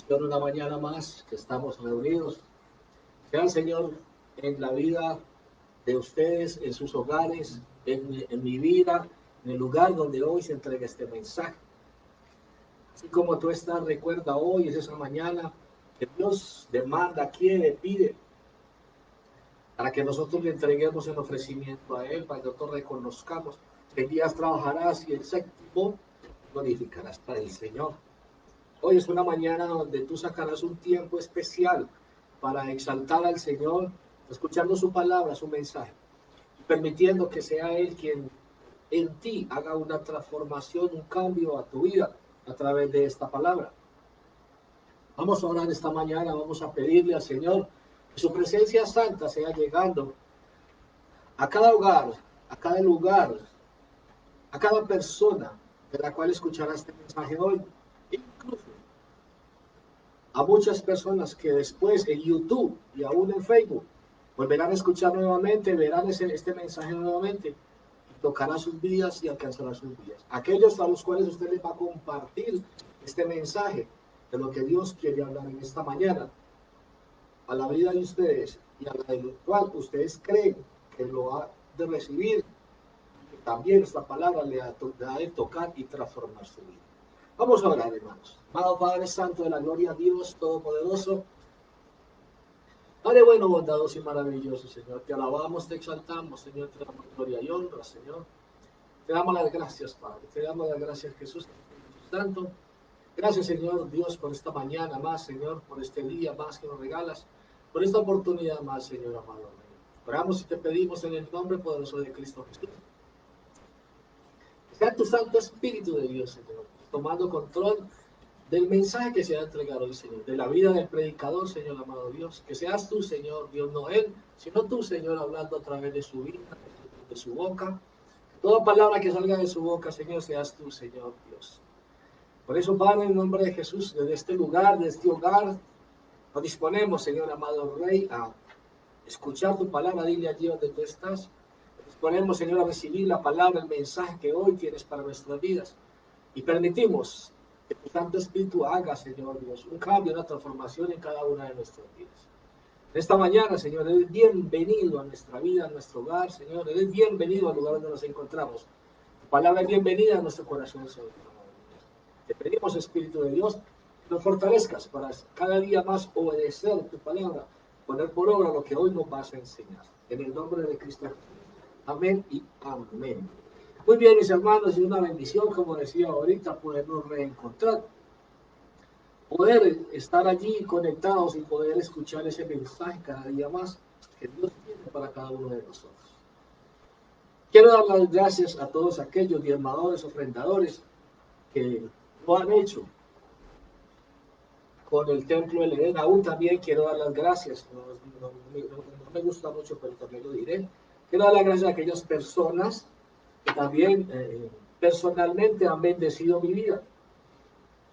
Señor, una mañana más que estamos reunidos. Sea el Señor en la vida de ustedes, en sus hogares, en mi vida, en el lugar donde hoy se entrega este mensaje. Así como tú estás, recuerda hoy, es esa mañana que Dios demanda, quiere, pide, para que nosotros le entreguemos el ofrecimiento a Él, para que nosotros reconozcamos que en días trabajarás y el séptimo glorificarás para el Señor. Hoy es una mañana donde tú sacarás un tiempo especial para exaltar al Señor, escuchando su palabra, su mensaje, y permitiendo que sea Él quien en ti haga una transformación, un cambio a tu vida a través de esta palabra. Vamos a orar esta mañana, vamos a pedirle al Señor que su presencia santa sea llegando a cada hogar, a cada lugar, a cada persona de la cual escuchará este mensaje hoy, incluso a muchas personas que después en YouTube y aún en Facebook volverán a escuchar nuevamente, verán este mensaje nuevamente y tocará sus vidas y alcanzará sus vidas. Aquellos a los cuales usted les va a compartir este mensaje de lo que Dios quiere hablar en esta mañana, a la vida de ustedes y a la del cual ustedes creen que lo ha de recibir, que también esta palabra le ha de tocar y transformar su vida. Vamos a orar, hermanos. Amado Padre Santo de la gloria a Dios Todopoderoso, Padre bueno, bondadoso y maravilloso, Señor. Te alabamos, te exaltamos, Señor. Te damos gloria y honra, Señor. Te damos las gracias, Padre. Te damos las gracias, Jesús, Santo. Gracias, Señor Dios, por esta mañana más, Señor, por este día más que nos regalas, por esta oportunidad más, Señor amado. Oramos y te pedimos en el nombre poderoso de Cristo Jesús. Que sea tu Santo Espíritu de Dios, Señor, tomando control del mensaje que se ha entregado hoy, Señor, de la vida del predicador, Señor amado Dios, que seas tú, Señor, Dios, no él, sino tú, Señor, hablando a través de su vida, de su boca. Toda palabra que salga de su boca, Señor, seas tú, Señor Dios. Por eso, Padre, en nombre de Jesús, desde este lugar, desde este hogar, nos disponemos, Señor amado Rey, a escuchar tu palabra, dile allí donde tú estás. Nos disponemos, Señor, a recibir la palabra, el mensaje que hoy tienes para nuestras vidas. Y permitimos que tu Santo Espíritu haga, Señor Dios, un cambio, una transformación en cada una de nuestras vidas. En esta mañana, Señor, eres bienvenido a nuestra vida, a nuestro hogar, Señor, eres bienvenido al lugar donde nos encontramos. Tu palabra es bienvenida a nuestro corazón, Señor. Te pedimos, Espíritu de Dios, que nos fortalezcas para cada día más obedecer tu palabra, poner por obra lo que hoy nos vas a enseñar. En el nombre de Cristo. Amén y amén. Muy bien, mis hermanos, y una bendición, como decía ahorita, podernos reencontrar, poder estar allí conectados y poder escuchar ese mensaje cada día más que Dios tiene para cada uno de nosotros. Quiero dar las gracias a todos aquellos diezmadores, ofrendadores que lo han hecho con el templo del Edén. Aún también quiero dar las gracias, no me gusta mucho, pero también lo diré. Quiero dar las gracias a aquellas personas que también personalmente han bendecido mi vida.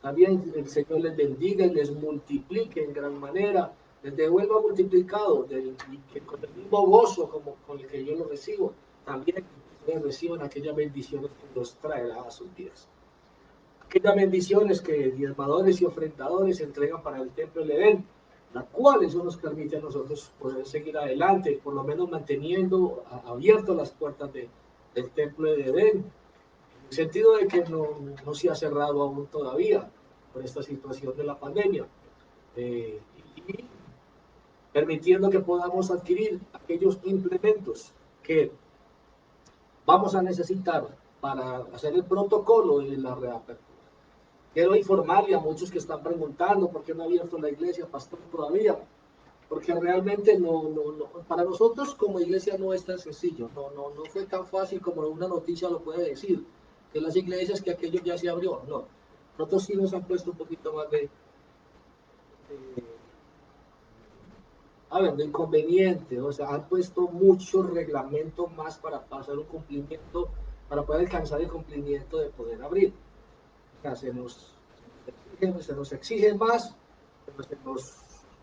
También el Señor les bendiga y les multiplique en gran manera, les devuelva multiplicado, y que con el mismo gozo como con el que yo lo recibo, también ustedes reciban aquellas bendiciones que Dios traerá a sus vidas. Aquellas bendiciones que diezmadores y ofrendadores entregan para el templo del Edén, la cual eso nos permite a nosotros poder seguir adelante, por lo menos manteniendo abiertas las puertas del templo de Edén, en el sentido de que no se ha cerrado aún todavía por esta situación de la pandemia, y permitiendo que podamos adquirir aquellos implementos que vamos a necesitar para hacer el protocolo de la reapertura. Quiero informarle a muchos que están preguntando por qué no ha abierto la iglesia, pastor, todavía, porque realmente para nosotros como iglesia no es tan sencillo, no fue tan fácil como una noticia lo puede decir, que las iglesias que aquello ya se abrió, no. Nosotros sí nos han puesto un poquito más de inconveniente, o sea, han puesto muchos reglamentos más para pasar un cumplimiento, para poder alcanzar el cumplimiento de poder abrir. O sea, se nos exige más, pero se nos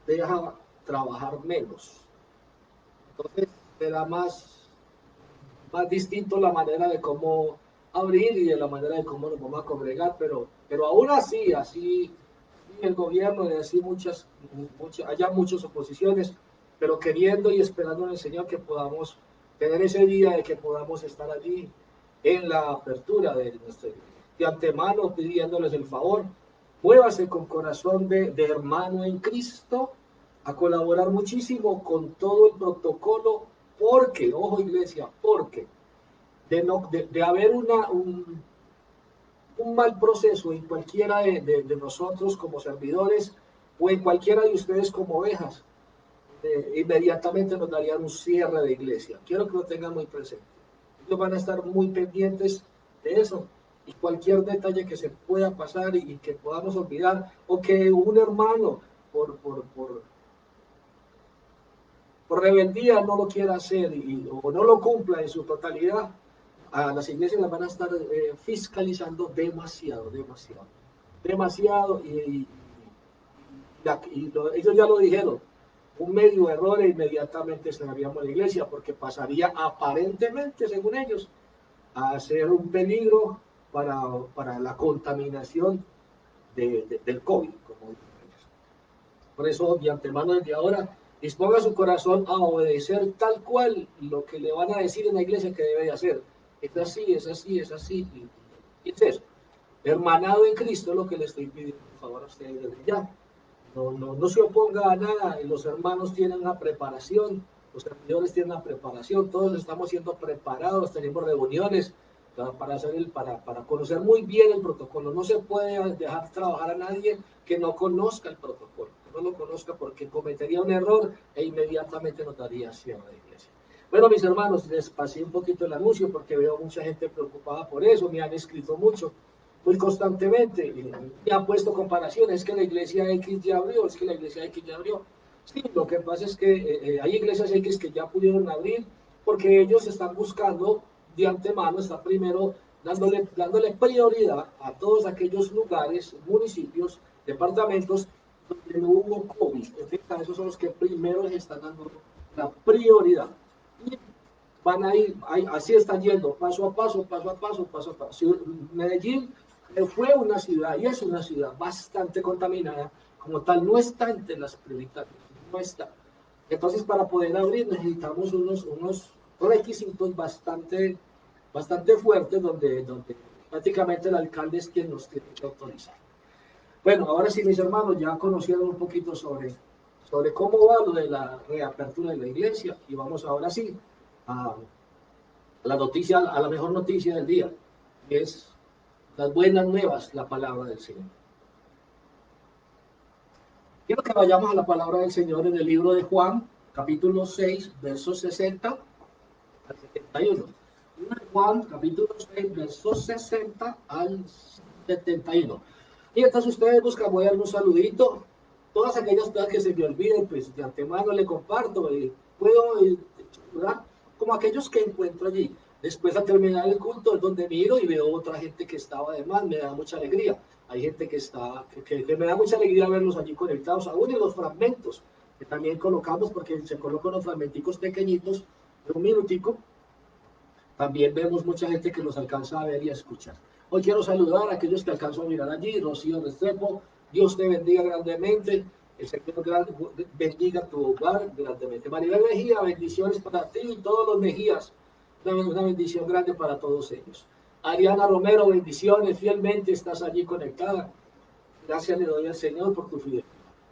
deja trabajar menos. Entonces, será más distinto la manera de cómo abrir y de la manera de cómo nos vamos a congregar, pero aún así el gobierno, de así haya muchas oposiciones, pero queriendo y esperando en el Señor que podamos tener ese día de que podamos estar allí en la apertura de nuestra iglesia. De antemano pidiéndoles el favor, muévase con corazón de hermano en Cristo a colaborar muchísimo con todo el protocolo, porque, ojo iglesia, porque de haber un mal proceso en cualquiera de nosotros como servidores o en cualquiera de ustedes como ovejas, inmediatamente nos darían un cierre de iglesia. Quiero que lo tengan muy presente. Ellos van a estar muy pendientes de eso y cualquier detalle que se pueda pasar y que podamos olvidar o que un hermano por rebeldía no lo quiera hacer o no lo cumpla en su totalidad, a las iglesias las van a estar fiscalizando demasiado ellos ya lo dijeron, un medio error e inmediatamente cerraríamos la iglesia porque pasaría aparentemente, según ellos, a ser un peligro para la contaminación del COVID. Por eso, de antemano, desde ahora, disponga su corazón a obedecer tal cual lo que le van a decir en la iglesia que debe de hacer. Es así, es así, es así. Y es eso. Hermanado en Cristo es lo que le estoy pidiendo, por favor, a ustedes desde ya. No se oponga a nada. Los hermanos tienen una preparación, los servidores tienen una preparación, todos estamos siendo preparados, tenemos reuniones para conocer muy bien el protocolo. No se puede dejar trabajar a nadie que no conozca el protocolo, que no lo conozca, porque cometería un error e inmediatamente nos daría cierre de iglesia. Bueno, mis hermanos, les pasé un poquito el anuncio porque veo mucha gente preocupada por eso, me han escrito mucho, muy constantemente, me han puesto comparaciones, es que la iglesia X ya abrió, es que la iglesia X ya abrió. Sí, lo que pasa es que hay iglesias X que ya pudieron abrir porque ellos están buscando de antemano, están primero dándole prioridad a todos aquellos lugares, municipios, departamentos donde no hubo COVID. Esos son los que primero les están dando la prioridad. Y van a ir, así están yendo, paso a paso, paso a paso, paso a paso. Medellín fue una ciudad y es una ciudad bastante contaminada, como tal, no está entre las prioritarias, no está. Entonces, para poder abrir necesitamos unos requisitos bastante fuertes donde prácticamente el alcalde es quien nos tiene que autorizar. Bueno, ahora sí, mis hermanos, ya conocieron un poquito sobre cómo va lo de la reapertura de la iglesia y vamos ahora sí a la noticia, a la mejor noticia del día, que es las buenas nuevas, la palabra del Señor. Quiero que vayamos a la palabra del Señor en el libro de Juan, capítulo 6, versos 60 al 71. Juan, capítulo 6, versos 60 al 71. Y entonces ustedes buscan, voy a dar un saludito. Todas aquellas cosas que se me olviden, pues de antemano le comparto. Puedo saludar como aquellos que encuentro allí. Después, al terminar el culto, es donde miro y veo otra gente que estaba además, me da mucha alegría. Hay gente que me da mucha alegría verlos allí conectados, aún en los fragmentos que también colocamos, porque se colocan los fragmenticos pequeñitos de un minutico. También vemos mucha gente que nos alcanza a ver y a escuchar. Hoy quiero saludar a aquellos que alcanzo a mirar allí. Rocío Restrepo, Dios te bendiga grandemente. El Señor bendiga tu hogar grandemente. Maribel Mejía, bendiciones para ti y todos los Mejías. Una bendición grande para todos ellos. Ariana Romero, bendiciones, fielmente estás allí conectada. Gracias le doy al Señor por tu fidelidad.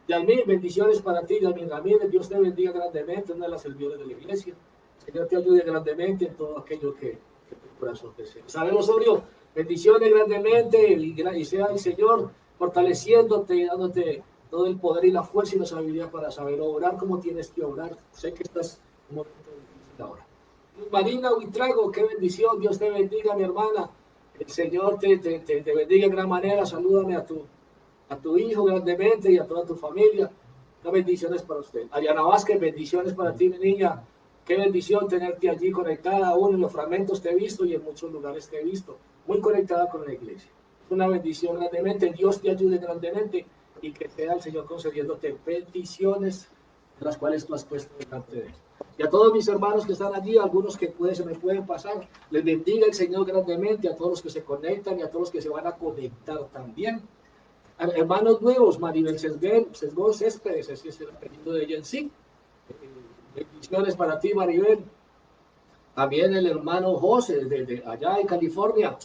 Yalmín, bendiciones para ti, Yalmín Ramírez. Dios te bendiga grandemente, una de las servidores de la iglesia. El Señor te ayude grandemente en todo aquello que tu corazón desea. Sabemos, Osorio, bendiciones grandemente y sea el Señor fortaleciéndote y dándote todo el poder y la fuerza y la sabiduría para saber obrar como tienes que obrar. Sé que estás en un momento difícil ahora. Marina Huitrago, qué bendición, Dios te bendiga, mi hermana. El Señor te bendiga de gran manera. Salúdame a tu hijo grandemente y a toda tu familia. Las bendiciones para usted. Ariana Vázquez, bendiciones para ti, mi niña. Qué bendición tenerte allí conectada. Aún en los fragmentos te he visto y en muchos lugares te he visto. Muy conectada con la iglesia. Una bendición grandemente. Dios te ayude grandemente y que sea el Señor concediéndote bendiciones las cuales tú has puesto delante de él. Y a todos mis hermanos que están allí, algunos que se me pueden pasar, les bendiga el Señor grandemente, a todos los que se conectan y a todos los que se van a conectar también. Hermanos nuevos, Maribel Sesgón Céspedes, ese es el apellido de ella en sí. Bendiciones para ti, Maribel. También el hermano José, de allá en California.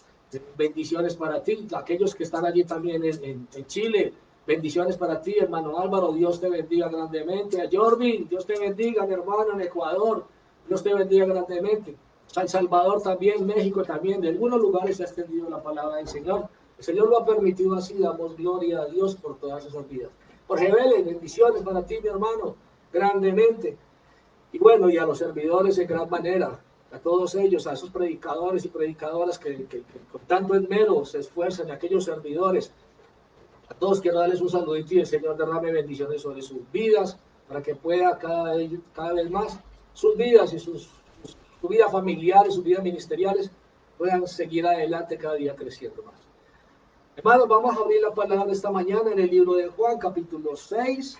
Bendiciones para ti. Aquellos que están allí también en Chile. Bendiciones para ti, hermano Álvaro. Dios te bendiga grandemente. A Jorvin, Dios te bendiga, mi hermano, en Ecuador. Dios te bendiga grandemente. San Salvador también, México también. De algunos lugares se ha extendido la palabra del Señor. El Señor lo ha permitido así. Damos gloria a Dios por todas esas vidas. Jorge Vélez, bendiciones para ti, mi hermano, grandemente. Y bueno, y a los servidores en gran manera, a todos ellos, a esos predicadores y predicadoras que con tanto esmero se esfuerzan, a aquellos servidores, a todos quiero darles un saludito y el Señor derrame bendiciones sobre sus vidas, para que pueda cada vez más sus vidas y su vida familiar y sus vidas ministeriales puedan seguir adelante cada día creciendo más. Hermanos, vamos a abrir la palabra esta mañana en el libro de Juan, capítulo 6,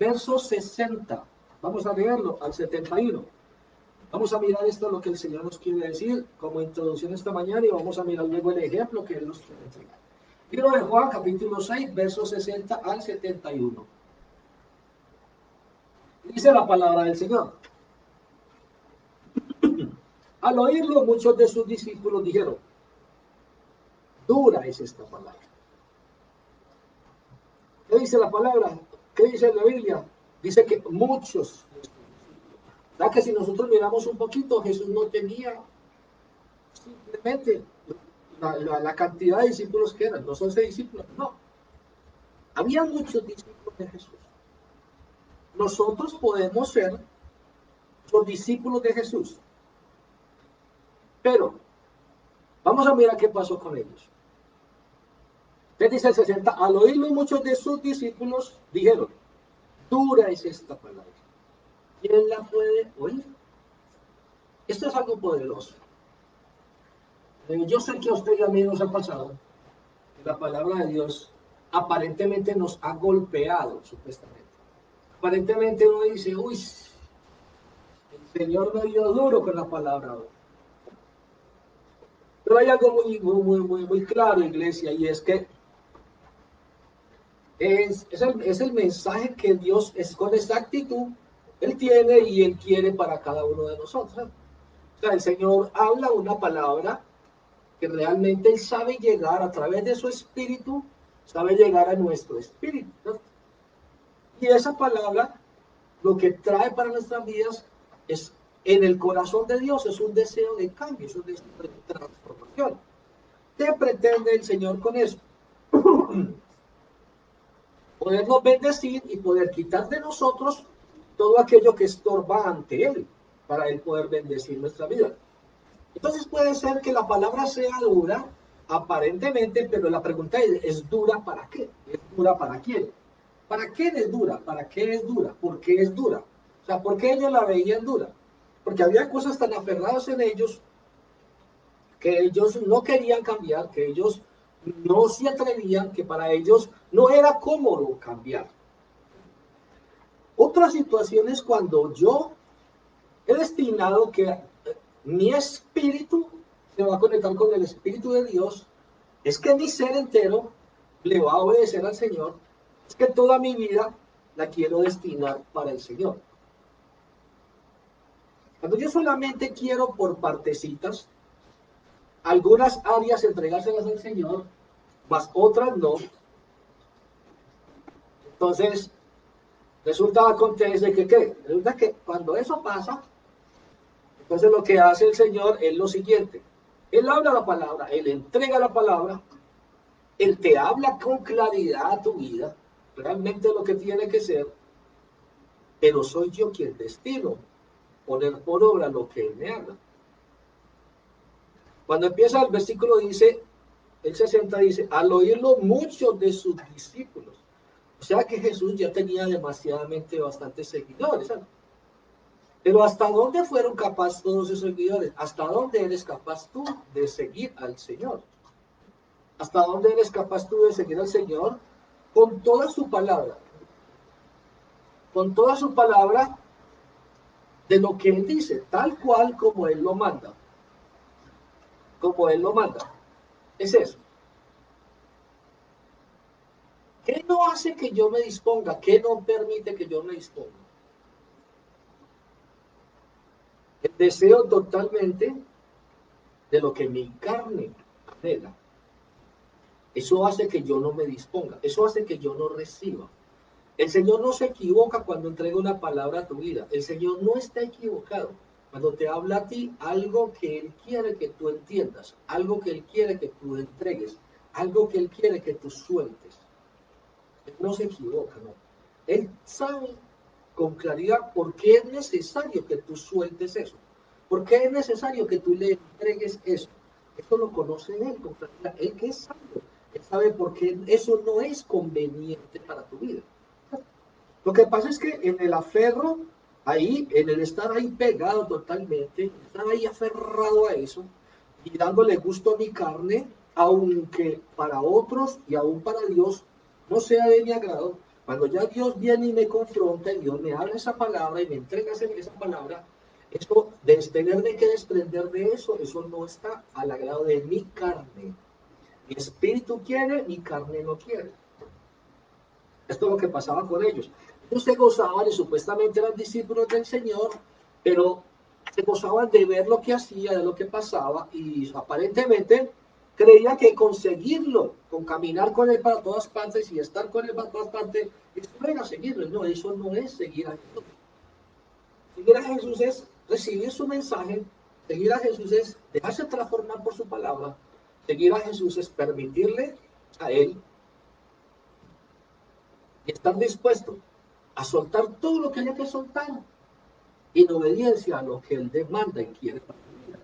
verso 60. Vamos a leerlo al 71. Vamos a mirar esto, lo que el Señor nos quiere decir como introducción esta mañana, y vamos a mirar luego el ejemplo que Él nos quiere entregar. Libro de Juan, capítulo 6, versos 60 al 71. Dice la palabra del Señor. Al oírlo, muchos de sus discípulos dijeron, dura es esta palabra. ¿Qué dice la palabra? ¿Qué dice la Biblia? Dice que muchos. ¿Verdad que si nosotros miramos un poquito, Jesús no tenía simplemente la cantidad de discípulos que eran, los 11 discípulos, no. Había muchos discípulos de Jesús. Nosotros podemos ser los discípulos de Jesús. Pero vamos a mirar qué pasó con ellos. Entonces dice el 60, al oírlo muchos de sus discípulos dijeron, dura es esta palabra. ¿Quién la puede oír? Esto es algo poderoso. Yo sé que a usted y a mí nos ha pasado que la palabra de Dios aparentemente nos ha golpeado, supuestamente. Aparentemente uno dice, uy, el Señor me dio duro con la palabra. Pero hay algo muy claro, iglesia, y es que es el mensaje que Dios es con exactitud, Él tiene y Él quiere para cada uno de nosotros. O sea, el Señor habla una palabra que realmente Él sabe llegar a través de su espíritu, sabe llegar a nuestro espíritu, ¿no? Y esa palabra lo que trae para nuestras vidas es, en el corazón de Dios, es un deseo de cambio, es un deseo de transformación. ¿Qué pretende el Señor con eso? Podernos bendecir y poder quitar de nosotros todo aquello que estorba ante Él, para Él poder bendecir nuestra vida. Entonces puede ser que la palabra sea dura, aparentemente, pero la pregunta ¿es dura para qué? ¿Es dura para quién? ¿Para quién es dura? ¿Para qué es dura? ¿Por qué es dura? O sea, ¿por qué ellos la veían dura? Porque había cosas tan aferradas en ellos que ellos no querían cambiar, que ellos no se atrevían, que para ellos no era cómodo cambiar. Otra situación es cuando yo he destinado que mi espíritu se va a conectar con el espíritu de Dios, es que mi ser entero le va a obedecer al Señor, es que toda mi vida la quiero destinar para el Señor. Cuando yo solamente quiero por partecitas, algunas áreas entregárselas al Señor, más otras no, entonces acontece que ¿qué? Resulta que cuando eso pasa, entonces lo que hace el Señor es lo siguiente. Él habla la palabra, Él entrega la palabra, Él te habla con claridad a tu vida, realmente lo que tiene que ser, pero soy yo quien destino poner por obra lo que Él me habla. Cuando empieza el versículo dice, el 60 dice, al oírlo muchos de sus discípulos. O sea que Jesús ya tenía demasiadamente bastantes seguidores, ¿sabes? Pero ¿hasta dónde fueron capaces todos esos seguidores? ¿Hasta dónde eres capaz tú de seguir al Señor? ¿Hasta dónde eres capaz tú de seguir al Señor? Con toda su palabra. Con toda su palabra de lo que Él dice, tal cual como Él lo manda. Como Él lo manda. Es eso. ¿Qué no hace que yo me disponga? ¿Qué no permite que yo me disponga? El deseo totalmente de lo que mi carne anhela. Eso hace que yo no me disponga. Eso hace que yo no reciba. El Señor no se equivoca cuando entrega una palabra a tu vida. El Señor no está equivocado cuando te habla a ti algo que Él quiere que tú entiendas, algo que Él quiere que tú entregues, algo que Él quiere que tú sueltes. Él no se equivoca, no. Él sabe con claridad por qué es necesario que tú sueltes eso. ¿Por qué es necesario que tú le entregues eso? Eso lo conoce Él con claridad. Él que es sabio. Él sabe por qué eso no es conveniente para tu vida. Lo que pasa es que en el aferro, ahí, en el estar ahí pegado totalmente, estar ahí aferrado a eso y dándole gusto a mi carne, aunque para otros y aún para Dios no sea de mi agrado, cuando ya Dios viene y me confronta, y Dios me habla esa palabra y me entrega esa palabra, eso de tenerme que desprender de eso, eso no está al agrado de mi carne. Mi espíritu quiere, mi carne no quiere. Esto es lo que pasaba con ellos. Ellos se gozaban y supuestamente eran discípulos del Señor, pero se gozaban de ver lo que hacía, de lo que pasaba, y aparentemente creían que conseguirlo, con caminar con Él para todas partes y estar con Él para todas partes, eso era seguirlo. No, eso no es seguir a Jesús. Seguir a Jesús es recibir su mensaje, seguir a Jesús es dejarse transformar por su palabra, seguir a Jesús es permitirle a Él y estar dispuesto a soltar todo lo que haya que soltar en obediencia a lo que Él demanda y quiere para tu vida.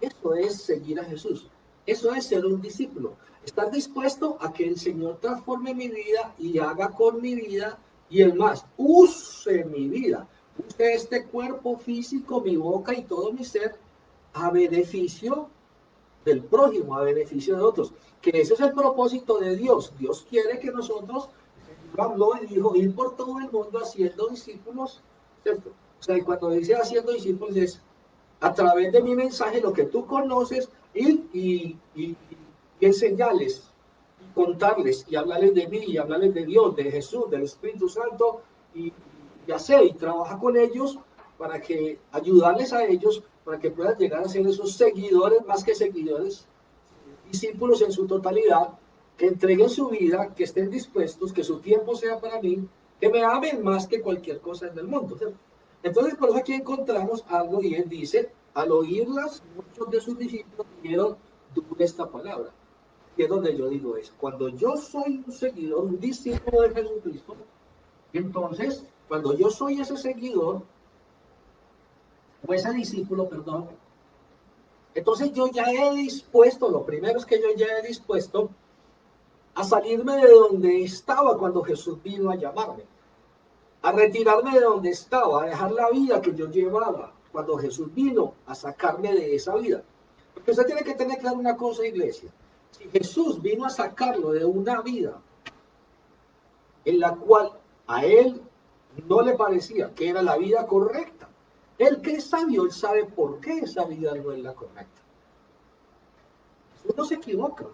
Eso es seguir a Jesús. Eso es ser un discípulo. Estar dispuesto a que el Señor transforme mi vida y haga con mi vida y el más, use mi vida. Use este cuerpo físico, mi boca y todo mi ser a beneficio del prójimo, a beneficio de otros. Que ese es el propósito de Dios. Dios quiere que nosotros, habló y dijo, ir por todo el mundo haciendo discípulos, ¿cierto? O sea, y cuando dice haciendo discípulos es a través de mi mensaje, lo que tú conoces, y enseñarles, y contarles, y hablarles de mí, y hablarles de Dios, de Jesús, del Espíritu Santo, y hacer, y trabajar con ellos para que ayudarles a ellos, para que puedan llegar a ser esos seguidores, más que seguidores, discípulos en su totalidad, que entreguen su vida, que estén dispuestos, que su tiempo sea para mí, que me amen más que cualquier cosa en el mundo. ¿Cierto? Entonces, por eso aquí encontramos algo y él dice, al oírlas, muchos de sus discípulos dijeron, dura esta palabra. Y es donde yo digo eso. Cuando yo soy un seguidor, un discípulo de Jesucristo, entonces, cuando yo soy ese seguidor, o ese discípulo, perdón, entonces yo ya he dispuesto, lo primero es que yo ya he dispuesto a salirme de donde estaba cuando Jesús vino a llamarme, a retirarme de donde estaba, a dejar la vida que yo llevaba cuando Jesús vino a sacarme de esa vida. Porque usted tiene que tener claro una cosa, iglesia. Si Jesús vino a sacarlo de una vida en la cual a él no le parecía que era la vida correcta, él que es sabio, él sabe por qué esa vida no es la correcta. Jesús no se equivoca.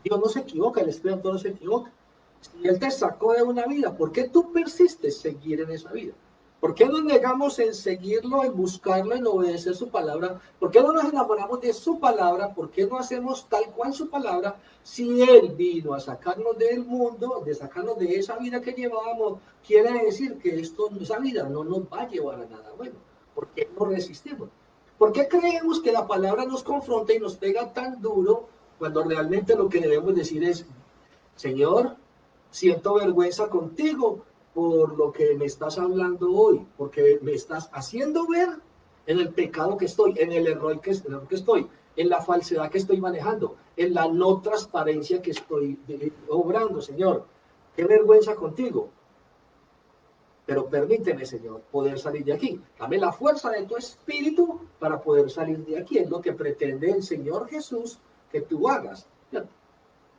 Dios no se equivoca, el Espíritu no se equivoca. Si Él te sacó de una vida, ¿por qué tú persistes seguir en esa vida? ¿Por qué nos negamos en seguirlo, en buscarlo, en obedecer su palabra? ¿Por qué no nos enamoramos de su palabra? ¿Por qué no hacemos tal cual su palabra? Si Él vino a sacarnos del mundo, de sacarnos de esa vida que llevábamos, quiere decir que esa vida no nos va a llevar a nada bueno. ¿Por qué no resistimos? ¿Por qué creemos que la palabra nos confronta y nos pega tan duro cuando realmente lo que debemos decir es, Señor, siento vergüenza contigo por lo que me estás hablando hoy, porque me estás haciendo ver en el pecado que estoy, en el error que estoy, en la falsedad que estoy manejando, en la no transparencia que estoy obrando, Señor. Qué vergüenza contigo. Pero permíteme, Señor, poder salir de aquí. Dame la fuerza de tu espíritu para poder salir de aquí. Es lo que pretende el Señor Jesús que tú hagas.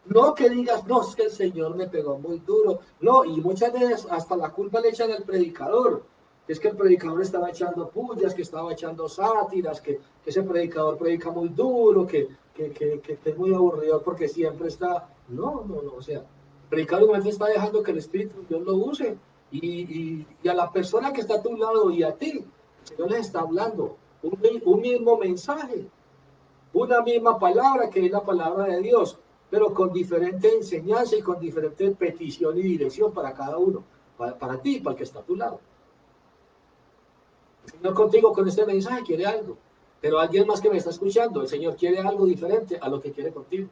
No que digas, no, es que el Señor me pegó muy duro. No, y muchas veces hasta la culpa le echan al predicador. Es que el predicador estaba echando pullas, que estaba echando sátiras, que ese predicador predica muy duro, que es muy aburrido porque siempre está... No, no, no, o sea, Ricardo únicamente está dejando que el Espíritu de Dios lo use. Y a la persona que está a tu lado y a ti, el Señor les está hablando un mismo mensaje, una misma palabra que es la palabra de Dios, pero con diferente enseñanza y con diferente petición y dirección para cada uno, para ti y para el que está a tu lado. El Señor contigo con este mensaje quiere algo, pero alguien más que me está escuchando, el Señor quiere algo diferente a lo que quiere contigo.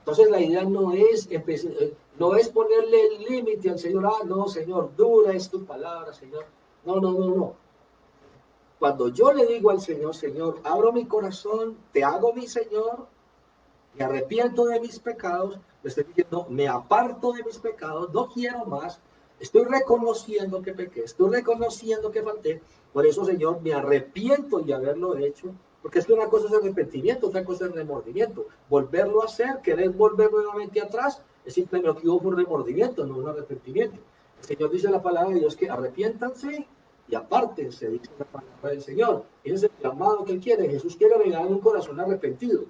Entonces la idea no es ponerle el límite al Señor, no, Señor, dura es tu palabra, Señor. No, no, no, no. Cuando yo le digo al Señor, Señor, abro mi corazón, te hago mi Señor, me arrepiento de mis pecados, le estoy diciendo, me aparto de mis pecados, no quiero más, estoy reconociendo que pequé, estoy reconociendo que falté, por eso, Señor, me arrepiento de haberlo hecho, porque es que una cosa es arrepentimiento, otra cosa es remordimiento. Volverlo a hacer, querer volver nuevamente atrás, es simplemente que hubo un remordimiento, no un arrepentimiento. El Señor dice en la palabra de Dios que arrepiéntanse y apártense, dice la palabra del Señor. Ese es el llamado que Él quiere. Jesús quiere regalar un corazón arrepentido,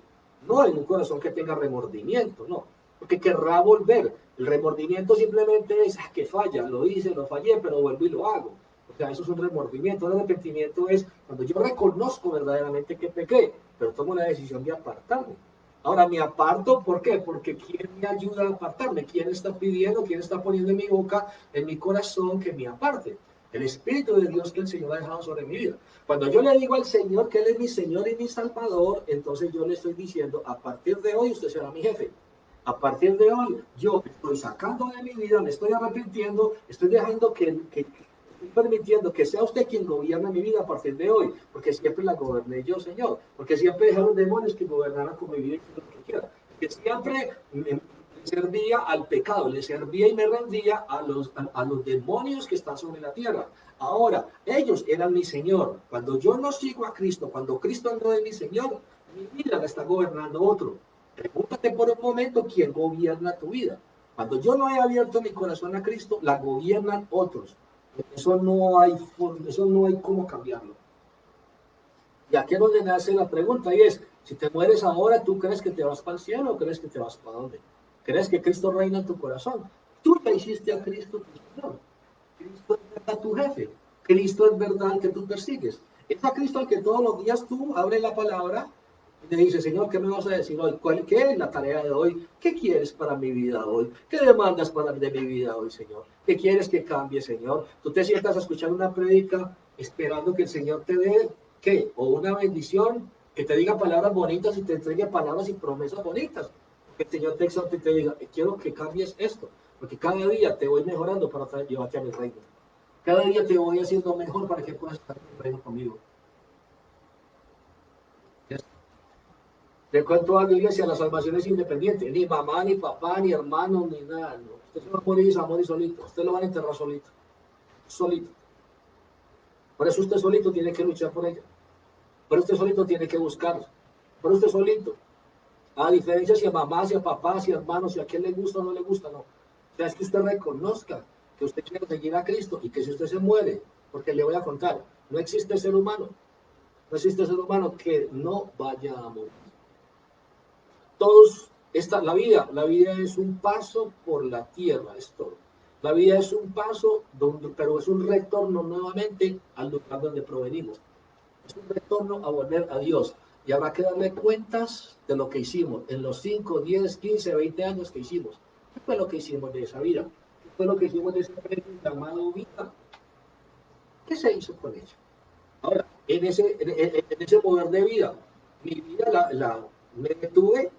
no en un corazón que tenga remordimiento, no, porque querrá volver. El remordimiento simplemente es que falla, lo hice, lo fallé, pero vuelvo y lo hago. O sea, eso es un remordimiento. El arrepentimiento es cuando yo reconozco verdaderamente que pequé, pero tomo la decisión de apartarme. Ahora me aparto, ¿por qué? Porque ¿quién me ayuda a apartarme? ¿Quién está pidiendo, quién está poniendo en mi boca, en mi corazón que me aparte? El Espíritu de Dios que el Señor ha dejado sobre mi vida. Cuando yo le digo al Señor que Él es mi Señor y mi Salvador, entonces yo le estoy diciendo, a partir de hoy usted será mi jefe. A partir de hoy yo estoy sacando de mi vida, me estoy arrepintiendo, estoy dejando estoy permitiendo que sea usted quien gobierna mi vida a partir de hoy, porque siempre la goberné yo, Señor, porque siempre dejaron demonios que gobernaran con mi vida y con lo que quiera, que siempre me servía al pecado, le servía y me rendía a los demonios que están sobre la tierra. Ahora, ellos eran mi Señor. Cuando yo no sigo a Cristo, cuando Cristo no es mi Señor, mi vida la está gobernando otro. Pregúntate por un momento quién gobierna tu vida. Cuando yo no he abierto mi corazón a Cristo, la gobiernan otros. Eso no hay cómo cambiarlo. Y aquí es donde nace la pregunta y es, si te mueres ahora, ¿tú crees que te vas para el cielo o crees que te vas para dónde? ¿Crees que Cristo reina en tu corazón? Tú ya hiciste a Cristo tu Señor. Cristo es verdad tu jefe. Cristo es verdad el que tú persigues. Es a Cristo al que todos los días tú abres la palabra y le dices, Señor, ¿qué me vas a decir hoy? ¿Qué es la tarea de hoy? ¿Qué quieres para mi vida hoy? ¿Qué demandas de mi vida hoy, Señor? ¿Qué quieres que cambie, Señor? Tú te sientas a escuchar una prédica esperando que el Señor te dé, ¿qué? O una bendición, que te diga palabras bonitas y te entregue palabras y promesas bonitas. Que el Señor te exhorte y te diga, quiero que cambies esto, porque cada día te voy mejorando para llevarte a mi reino. Cada día te voy haciendo mejor para que puedas estar en el reino conmigo. Te cuento algo, iglesia, la salvación es independiente. Ni mamá, ni papá, ni hermano, ni nada. No. Usted se va a morir solito. Usted lo van a enterrar solito. Solito. Por eso usted solito tiene que luchar por ella. Por eso usted solito tiene que buscarlo. Por eso usted solito. A diferencia si a mamá, si a papá, si a hermanos, si a quién le gusta o no le gusta, no. O sea, es que usted reconozca que usted quiere seguir a Cristo y que si usted se muere, porque le voy a contar, no existe ser humano. No existe ser humano que no vaya a morir. Todos, la vida es un paso por la tierra, es todo. La vida es un paso, pero es un retorno nuevamente al lugar donde provenimos. Es un retorno a volver a Dios. Y habrá que darle cuentas de lo que hicimos en los 5, 10, 15, 20 años que hicimos. ¿Qué fue lo que hicimos de esa vida? ¿Qué fue lo que hicimos de ese premio llamado vida? ¿Qué se hizo con ella? Ahora, en ese mover de vida, mi vida me detuve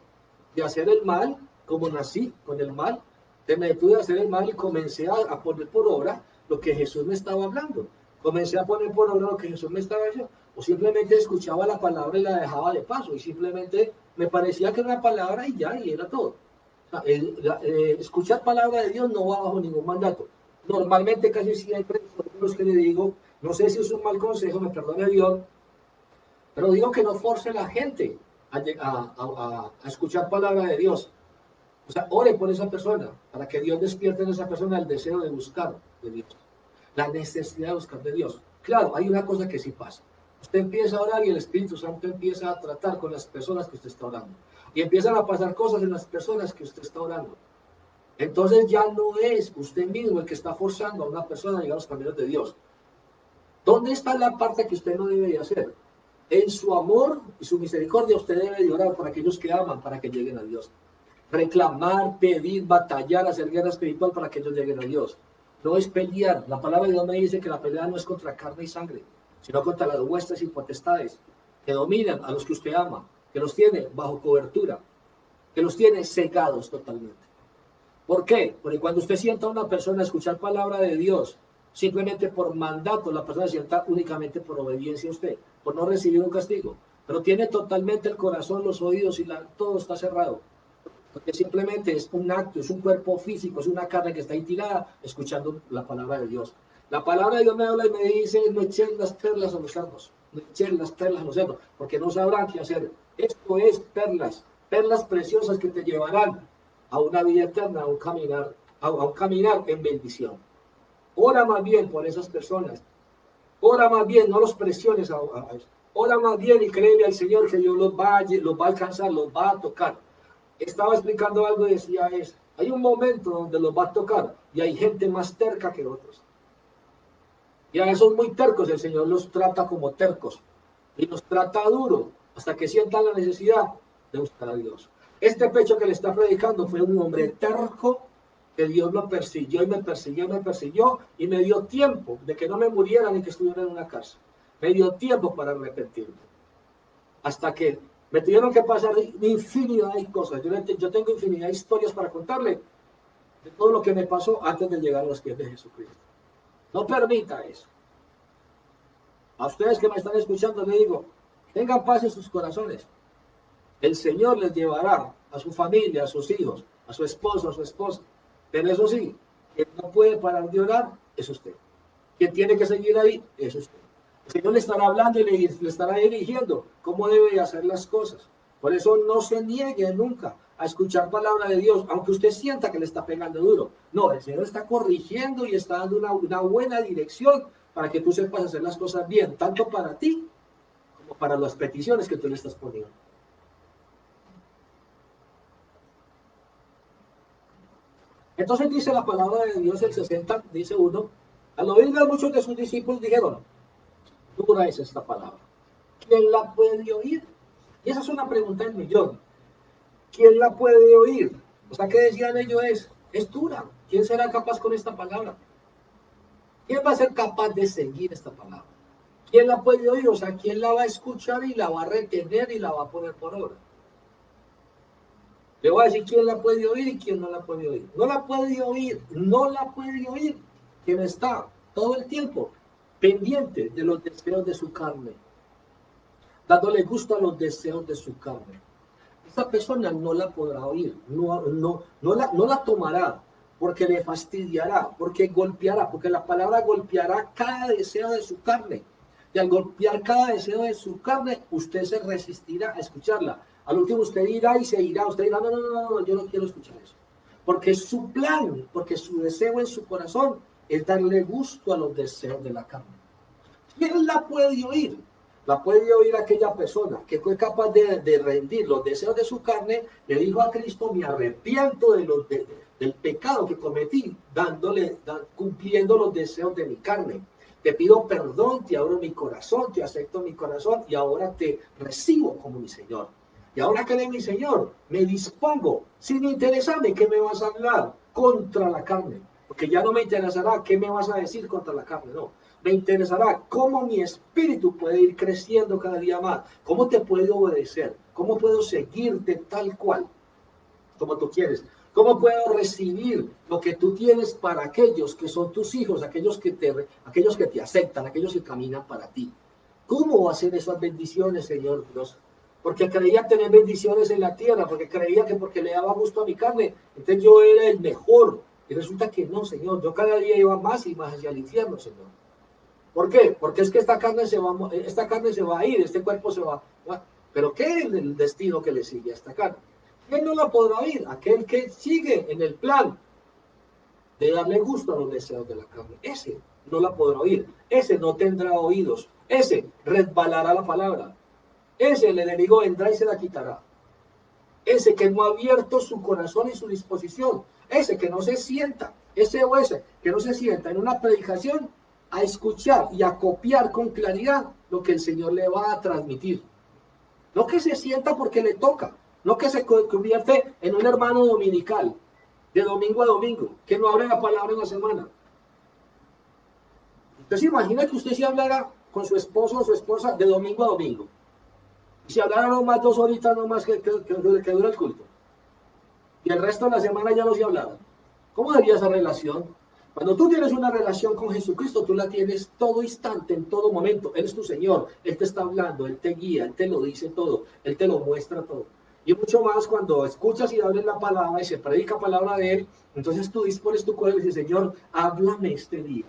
de hacer el mal, como nací con el mal, me detuve de hacer el mal y comencé a poner por obra lo que Jesús me estaba hablando. Comencé a poner por obra lo que Jesús me estaba diciendo. O simplemente escuchaba la palabra y la dejaba de paso. Y simplemente me parecía que era una palabra y ya, y era todo. O sea, escuchar palabra de Dios no va bajo ningún mandato. Normalmente casi siempre son los que le digo, no sé si es un mal consejo, me perdone Dios, pero digo que no force a la gente a escuchar palabra de Dios. O sea, ore por esa persona, para que Dios despierte en esa persona el deseo de buscar de Dios, la necesidad de buscar de Dios. Claro, hay una cosa que sí pasa. Usted empieza a orar y el Espíritu Santo empieza a tratar con las personas que usted está orando. Y empiezan a pasar cosas en las personas que usted está orando. Entonces ya no es usted mismo el que está forzando a una persona a llegar a los caminos de Dios. ¿Dónde está la parte que usted no debe de hacer? En su amor y su misericordia usted debe de orar por aquellos que aman para que lleguen a Dios. Reclamar, pedir, batallar, hacer guerra espiritual para que ellos lleguen a Dios. No es pelear. La palabra de Dios me dice que la pelea no es contra carne y sangre, sino contra las huestes y potestades que dominan a los que usted ama, que los tiene bajo cobertura, que los tiene cegados totalmente. ¿Por qué? Porque cuando usted sienta a una persona a escuchar palabra de Dios, simplemente por mandato, la persona se sienta únicamente por obediencia a usted, por no recibir un castigo. Pero tiene totalmente el corazón, los oídos y todo está cerrado. Porque simplemente es un acto, es un cuerpo físico, es una carne que está ahí tirada escuchando la palabra de Dios. La palabra de Dios me habla y me dice, no echen las perlas a los cerdos, no echen las perlas a los cerdos, porque no sabrán qué hacer. Esto es perlas, perlas preciosas que te llevarán a una vida eterna, a un caminar en bendición. Ora más bien por esas personas. Ora más bien, no los presiones a eso. Ora más bien y créele al Señor que Dios los va a alcanzar, los va a tocar. Estaba explicando algo y decía hay un momento donde los va a tocar y hay gente más terca que otros. Y a esos muy tercos el Señor los trata como tercos y los trata duro hasta que sientan la necesidad de buscar a Dios. Este pecho que le está predicando fue un hombre terco que Dios lo persiguió y me persiguió y me persiguió y me dio tiempo de que no me muriera ni que estuviera en una cárcel. Me dio tiempo para arrepentirme. Hasta que me tuvieron que pasar infinidad de cosas. Yo tengo infinidad de historias para contarle de todo lo que me pasó antes de llegar a los pies de Jesucristo. No permita eso. A ustedes que me están escuchando les digo, tengan paz en sus corazones. El Señor les llevará a su familia, a sus hijos, a su esposo, a su esposa. Pero eso sí, quien no puede parar de orar es usted. Quien tiene que seguir ahí es usted. El Señor le estará hablando y le estará dirigiendo cómo debe hacer las cosas. Por eso no se niegue nunca a escuchar palabra de Dios, aunque usted sienta que le está pegando duro. No, el Señor está corrigiendo y está dando una buena dirección para que tú sepas hacer las cosas bien, tanto para ti como para las peticiones que tú le estás poniendo. Entonces dice la palabra de Dios, el 60, dice uno, al oírla muchos de sus discípulos dijeron, dura es esta palabra. ¿Quién la puede oír? Y esa es una pregunta del millón. ¿Quién la puede oír? O sea, ¿qué decían ellos? Es dura. ¿Quién será capaz con esta palabra? ¿Quién va a ser capaz de seguir esta palabra? ¿Quién la puede oír? O sea, ¿quién la va a escuchar y la va a retener y la va a poner por obra? Le voy a decir quién la puede oír y quién no la puede oír. No la puede oír, no la puede oír. Quien está todo el tiempo pendiente de los deseos de su carne, dándole gusto a los deseos de su carne. Esa persona no la podrá oír, no la tomará, porque le fastidiará, porque golpeará, porque la palabra golpeará cada deseo de su carne. Y al golpear cada deseo de su carne, usted se resistirá a escucharla. Al último usted irá y se irá, usted dirá, no, yo no quiero escuchar eso. Porque su plan, porque su deseo en su corazón es darle gusto a los deseos de la carne. ¿Quién la puede oír? La puede oír aquella persona que fue capaz de rendir los deseos de su carne, le dijo a Cristo, me arrepiento del pecado que cometí, cumpliendo los deseos de mi carne. Te pido perdón, te abro mi corazón, te acepto mi corazón y ahora te recibo como mi Señor. Y ahora que eres mi Señor, me dispongo, sin interesarme qué me vas a hablar contra la carne, porque ya no me interesará qué me vas a decir contra la carne, no. Me interesará cómo mi espíritu puede ir creciendo cada día más, cómo te puedo obedecer, cómo puedo seguirte tal cual, como tú quieres, cómo puedo recibir lo que tú tienes para aquellos que son tus hijos, aquellos que te aceptan, aquellos que caminan para ti. ¿Cómo hacer esas bendiciones, Señor Dios? Porque creía tener bendiciones en la tierra, porque creía que porque le daba gusto a mi carne, entonces yo era el mejor. Y resulta que no, Señor, yo cada día iba más y más hacia el infierno, Señor. ¿Por qué? Porque es que esta carne se va a ir, este cuerpo se va. Pero ¿qué es el destino que le sigue a esta carne? ¿Quién no la podrá oír? Aquel que sigue en el plan de darle gusto a los deseos de la carne. Ese no la podrá oír. Ese no tendrá oídos. Ese resbalará la palabra. Ese el enemigo vendrá y se la quitará. Ese que no ha abierto su corazón y su disposición ese que no se sienta, ese o ese que no se sienta en una predicación a escuchar y a copiar con claridad lo que el Señor le va a transmitir. No que se sienta porque le toca, no que se convierte en un hermano dominical, de domingo a domingo, que no abre la palabra en la semana. Entonces imagina que usted se hablara con su esposo o su esposa de domingo a domingo. Y si hablara nomás 2 horitas nomás que dura el culto. Y el resto de la semana ya no se hablaba. ¿Cómo sería esa relación? Cuando tú tienes una relación con Jesucristo, tú la tienes todo instante, en todo momento. Él es tu Señor, Él te está hablando, Él te guía, Él te lo dice todo, Él te lo muestra todo. Y mucho más cuando escuchas y abres la palabra y se predica palabra de Él, entonces tú dispones tu corazón y dices, Señor, háblame este día.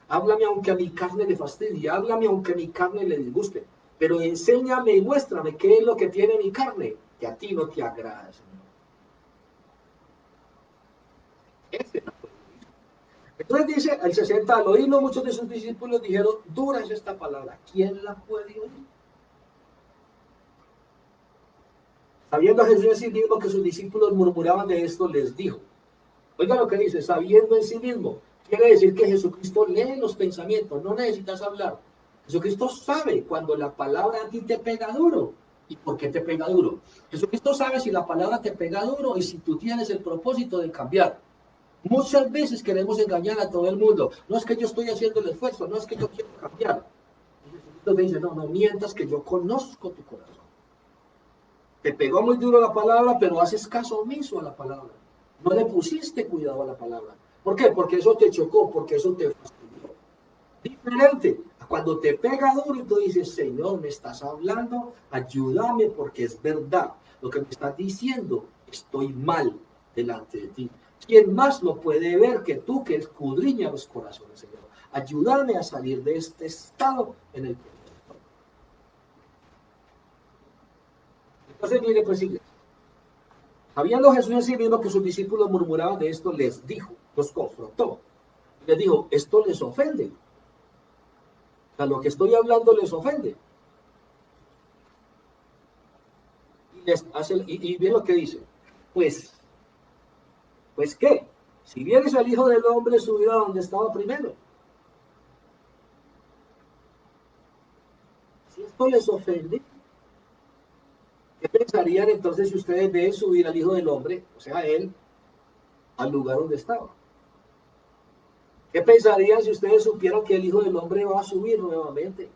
Háblame aunque a mi carne le fastidie, háblame aunque a mi carne le disguste. Pero enséñame y muéstrame qué es lo que tiene mi carne, que a ti no te agrada, Señor. Entonces dice, el 60, al oírlo muchos de sus discípulos dijeron, dura es esta palabra, ¿quién la puede oír? Sabiendo Jesús en sí mismo que sus discípulos murmuraban de esto, les dijo, oiga lo que dice, sabiendo en sí mismo, quiere decir que Jesucristo lee los pensamientos, no necesitas hablar. Jesucristo sabe cuando la palabra a ti te pega duro. ¿Y por qué te pega duro? Jesucristo sabe si la palabra te pega duro y si tú tienes el propósito de cambiar. Muchas veces queremos engañar a todo el mundo. No es que yo estoy haciendo el esfuerzo, no es que yo quiero cambiar. Entonces dice, no, no mientas que yo conozco tu corazón. Te pegó muy duro la palabra, pero haces caso omiso a la palabra. No le pusiste cuidado a la palabra. ¿Por qué? Porque eso te chocó, porque eso te fastidió. Diferente a cuando te pega duro y tú dices, Señor, me estás hablando, ayúdame porque es verdad. Lo que me estás diciendo, estoy mal delante de ti. ¿Quién más lo puede ver que tú que escudriña los corazones, Señor? Ayúdame a salir de este estado en el que estoy. Entonces, mire, pues sigue. Habiendo Jesús en sí mismo que sus discípulos murmuraban de esto, les dijo, los confrontó. Les dijo, esto les ofende. O sea, lo que estoy hablando les ofende. Y bien lo que dice. Pues, pues qué, si vienes el Hijo del Hombre subió a donde estaba primero. Si esto les ofende, ¿qué pensarían entonces si ustedes ven subir al Hijo del Hombre, o sea, él, al lugar donde estaba? ¿Qué pensarían si ustedes supieran que el Hijo del Hombre va a subir nuevamente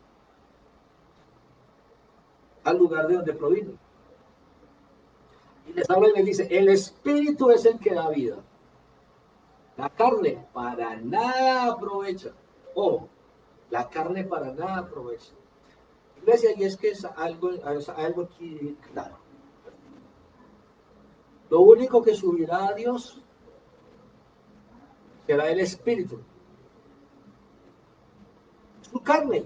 al lugar de donde provino? Y les habla y les dice, el Espíritu es el que da vida. La carne para nada aprovecha. Oh, la carne para nada aprovecha. Iglesia, y es que es algo aquí claro. Lo único que subirá a Dios será el Espíritu. Su carne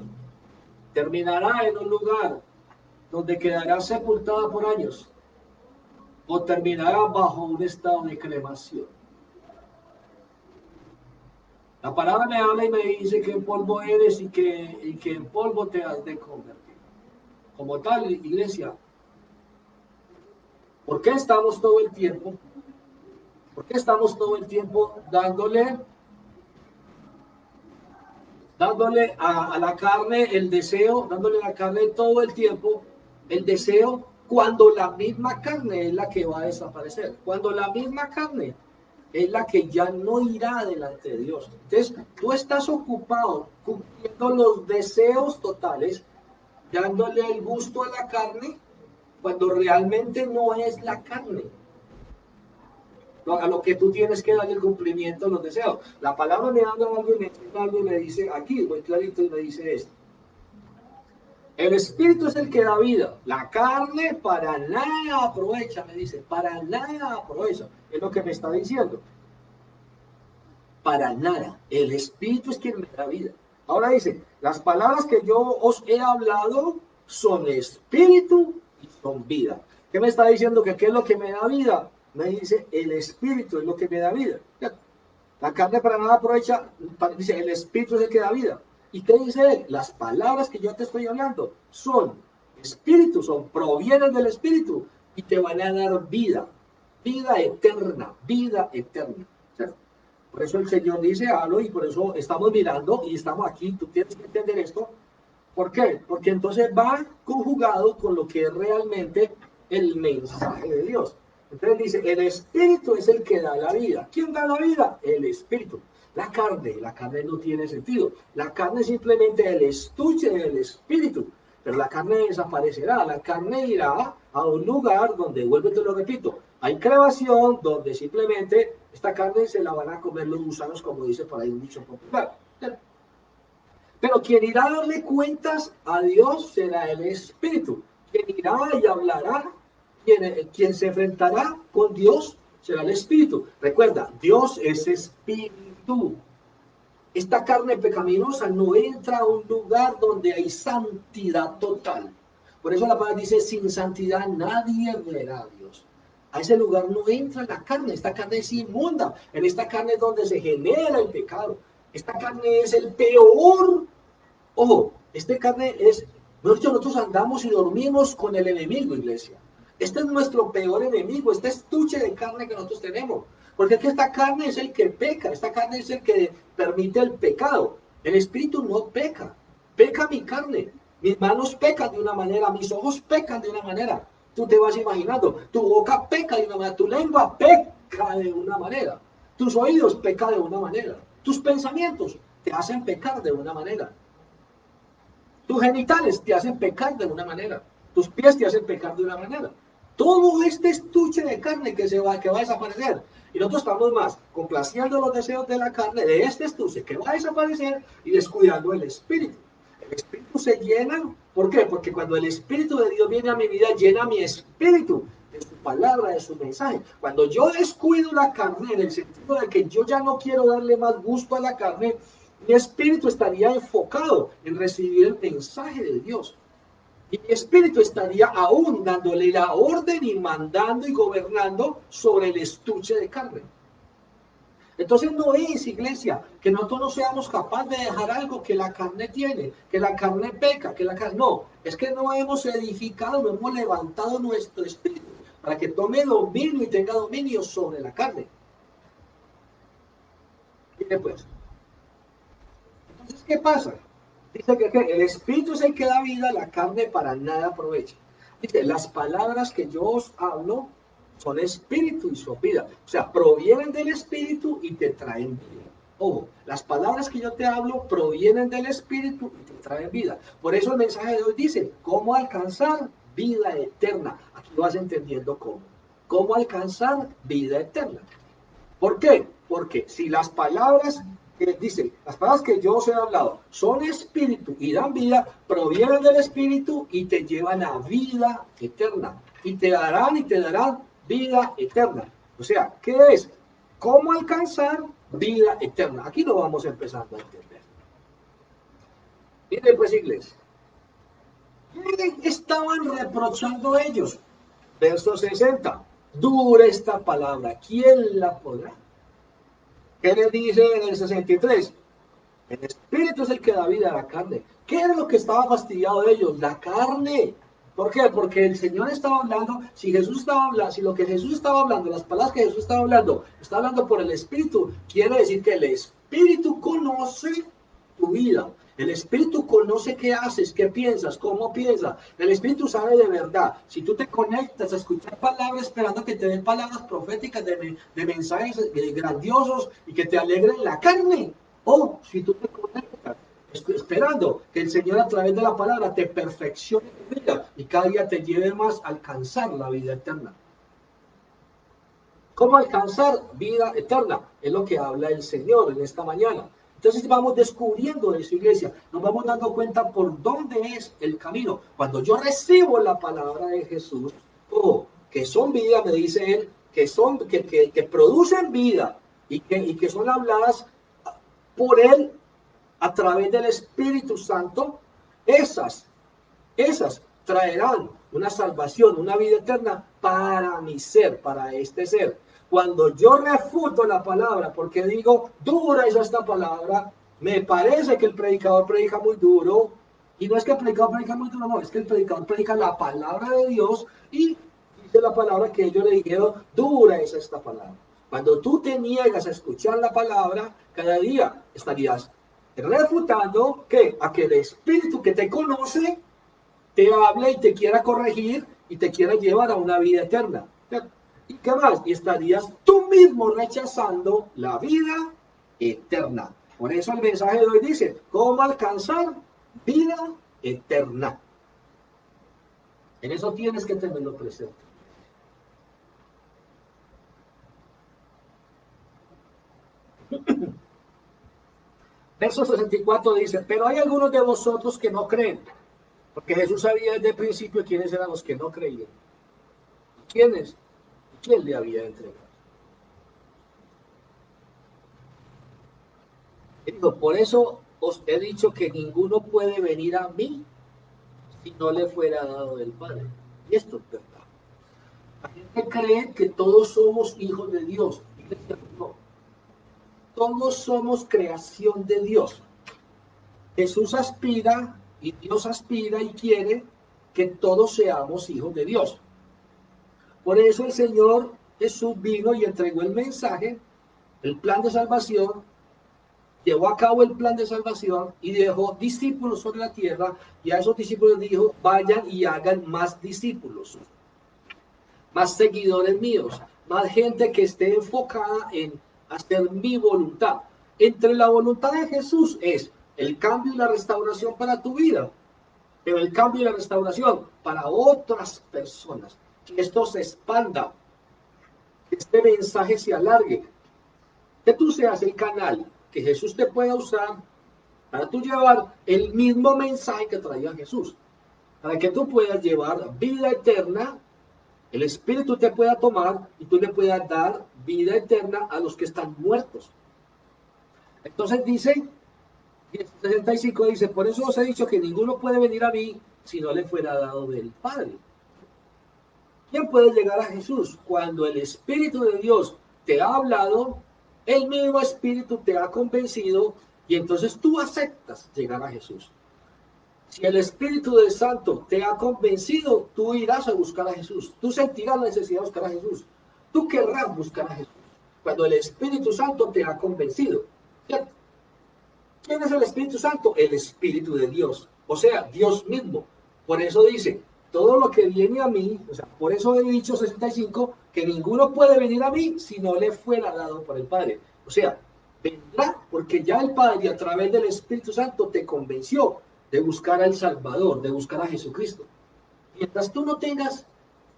terminará en un lugar donde quedará sepultada por años o terminará bajo un estado de cremación. La palabra me habla y me dice que en polvo eres y que en polvo te has de convertir. Como tal, iglesia, ¿por qué estamos todo el tiempo? ¿Por qué estamos todo el tiempo dándole a la carne el deseo, dándole a la carne todo el tiempo el deseo, cuando la misma carne es la que va a desaparecer, cuando la misma carne es la que ya no irá delante de Dios? Entonces, tú estás ocupado cumpliendo los deseos totales, dándole el gusto a la carne, cuando realmente no es la carne a lo que tú tienes que darle el cumplimiento a los deseos. La palabra me habla algo y me dice aquí, muy clarito, y me dice esto. El Espíritu es el que da vida. La carne para nada aprovecha, me dice, para nada aprovecha. Es lo que me está diciendo. Para nada. El Espíritu es quien me da vida. Ahora dice, las palabras que yo os he hablado son espíritu y son vida. ¿Qué me está diciendo? Que ¿qué es lo que me da vida? Me dice, el Espíritu es lo que me da vida. La carne para nada aprovecha, dice, el Espíritu es el que da vida. ¿Y qué dice él? Las palabras que yo te estoy hablando son espíritu, provienen del Espíritu y te van a dar vida. vida eterna, vida eterna. ¿Cierto? Por eso el Señor dice, hablo, y por eso estamos mirando y estamos aquí. Tú tienes que entender esto. ¿Por qué? Porque entonces va conjugado con lo que es realmente el mensaje de Dios. Entonces dice, el Espíritu es el que da la vida. ¿Quién da la vida? El Espíritu. La carne no tiene sentido. La carne es simplemente el estuche del Espíritu. Pero la carne desaparecerá. La carne irá a un lugar donde, vuelvo y te lo repito, hay creación donde simplemente esta carne se la van a comer los gusanos, como dice por ahí un dicho popular. Pero quien irá a darle cuentas a Dios será el Espíritu. Quien irá y hablará, quien se enfrentará con Dios será el Espíritu. Recuerda, Dios es Espíritu. Esta carne pecaminosa no entra a un lugar donde hay santidad total. Por eso la palabra dice, sin santidad nadie verá a Dios. A ese lugar no entra la carne, esta carne es inmunda. En esta carne es donde se genera el pecado. Esta carne es el peor. Ojo, este carne es, nosotros andamos y dormimos con el enemigo, iglesia. Este es nuestro peor enemigo, este estuche de carne que nosotros tenemos. Porque es que esta carne es el que peca, esta carne es el que permite el pecado. El espíritu no peca, peca mi carne. Mis manos pecan de una manera, mis ojos pecan de una manera. Tú te vas imaginando, tu boca peca de una manera, tu lengua peca de una manera, tus oídos pecan de una manera, tus pensamientos te hacen pecar de una manera. Tus genitales te hacen pecar de una manera. Tus pies te hacen pecar de una manera. Todo este estuche de carne que va a desaparecer. Y nosotros estamos más complaciendo los deseos de la carne, de este estuche que va a desaparecer y descuidando el espíritu. El espíritu se llena. ¿Por qué? Porque cuando el espíritu de Dios viene a mi vida, llena mi espíritu de su palabra, de su mensaje. Cuando yo descuido la carne, en el sentido de que yo ya no quiero darle más gusto a la carne, mi espíritu estaría enfocado en recibir el mensaje de Dios. Y mi espíritu estaría aún dándole la orden y mandando y gobernando sobre el estuche de carne. Entonces no es, iglesia, que nosotros no seamos capaces de dejar algo que la carne tiene, que la carne peca, que la carne... No, es que no hemos edificado, no hemos levantado nuestro espíritu para que tome dominio y tenga dominio sobre la carne. Mire pues, entonces, ¿qué pasa? Dice que el espíritu es el que da vida, la carne para nada aprovecha. Dice, las palabras que yo os hablo son espíritu y son vida. O sea, provienen del espíritu y te traen vida. Ojo, las palabras que yo te hablo provienen del espíritu y te traen vida. Por eso el mensaje de hoy dice, ¿cómo alcanzar vida eterna? Aquí vas entendiendo cómo. ¿Cómo alcanzar vida eterna? ¿Por qué? Porque si las palabras que dicen, las palabras que yo os he hablado son espíritu y dan vida, provienen del espíritu y te llevan a vida eterna. Y te darán vida eterna. O sea, ¿qué es? ¿Cómo alcanzar vida eterna? Aquí lo vamos empezando a entender. Miren pues, iglesia. ¿Qué estaban reprochando ellos? Verso 60. Dura esta palabra, ¿quién la podrá? ¿Qué les dice en el 63? El espíritu es el que da vida a la carne. ¿Qué es lo que estaba fastidiado de ellos? La carne. ¿Por qué? Porque el Señor estaba hablando, si Jesús estaba hablando, si lo que Jesús estaba hablando, las palabras que Jesús estaba hablando por el Espíritu, quiere decir que el Espíritu conoce tu vida. El Espíritu conoce qué haces, qué piensas, cómo piensas. El Espíritu sabe de verdad. Si tú te conectas a escuchar palabras esperando que te den palabras proféticas de mensajes grandiosos y que te alegren la carne, o si tú te conectas esperando que el Señor a través de la palabra te perfeccione tu vida y cada día te lleve más a alcanzar la vida eterna. ¿Cómo alcanzar vida eterna? Es lo que habla el Señor en esta mañana. Entonces vamos descubriendo de su iglesia, nos vamos dando cuenta por dónde es el camino. Cuando yo recibo la palabra de Jesús, que son vida, me dice él, que producen vida y que son habladas por él a través del Espíritu Santo, esas traerán una salvación, una vida eterna para mi ser, para este ser. Cuando yo refuto la palabra, porque digo, dura es esta palabra, me parece que el predicador predica muy duro, y no es que el predicador predica muy duro, no, es que el predicador predica la palabra de Dios y Dice la palabra que ellos le dijeron, dura es esta palabra. Cuando tú te niegas a escuchar la palabra, cada día estarías refutando que a que el Espíritu que te conoce te hable y te quiera corregir y te quiera llevar a una vida eterna. ¿Y qué más? Y estarías tú mismo rechazando la vida eterna. Por eso el mensaje de hoy dice, ¿cómo alcanzar vida eterna? En eso tienes que tenerlo presente. Verso 64 dice, pero hay algunos de vosotros que no creen, porque Jesús sabía desde el principio quiénes eran los que no creían. ¿Quiénes? ¿Quién le había entregado? Y dijo, por eso os he dicho que ninguno puede venir a mí si no le fuera dado del Padre. Y esto es verdad. La gente cree que todos somos hijos de Dios. No, todos somos creación de Dios. Jesús aspira y Dios aspira y quiere que todos seamos hijos de Dios. Por eso el Señor Jesús vino y entregó el mensaje, el plan de salvación, llevó a cabo el plan de salvación y dejó discípulos sobre la tierra, y a esos discípulos dijo, vayan y hagan más discípulos, más seguidores míos, más gente que esté enfocada en hacer mi voluntad. Entre la voluntad de Jesús es el cambio y la restauración para tu vida, pero el cambio y la restauración para otras personas, que esto se expanda, que este mensaje se alargue, que tú seas el canal que Jesús te pueda usar para tú llevar el mismo mensaje que traía Jesús, para que tú puedas llevar vida eterna, el Espíritu te pueda tomar y tú le puedas dar vida eterna a los que están muertos. Entonces dice, 65 dice, por eso os he dicho que ninguno puede venir a mí si no le fuera dado del Padre. ¿Quién puede llegar a Jesús? Cuando el Espíritu de Dios te ha hablado, el mismo Espíritu te ha convencido y entonces tú aceptas llegar a Jesús. Si el Espíritu del Santo te ha convencido, tú irás a buscar a Jesús. Tú sentirás la necesidad de buscar a Jesús. Tú querrás buscar a Jesús. Cuando el Espíritu Santo te ha convencido. ¿Cierto? ¿Quién es el Espíritu Santo? El Espíritu de Dios. O sea, Dios mismo. Por eso dice, todo lo que viene a mí, o sea, por eso he dicho 65, que ninguno puede venir a mí si no le fuera dado por el Padre. O sea, vendrá porque ya el Padre a través del Espíritu Santo te convenció de buscar al Salvador, de buscar a Jesucristo. Mientras tú no tengas,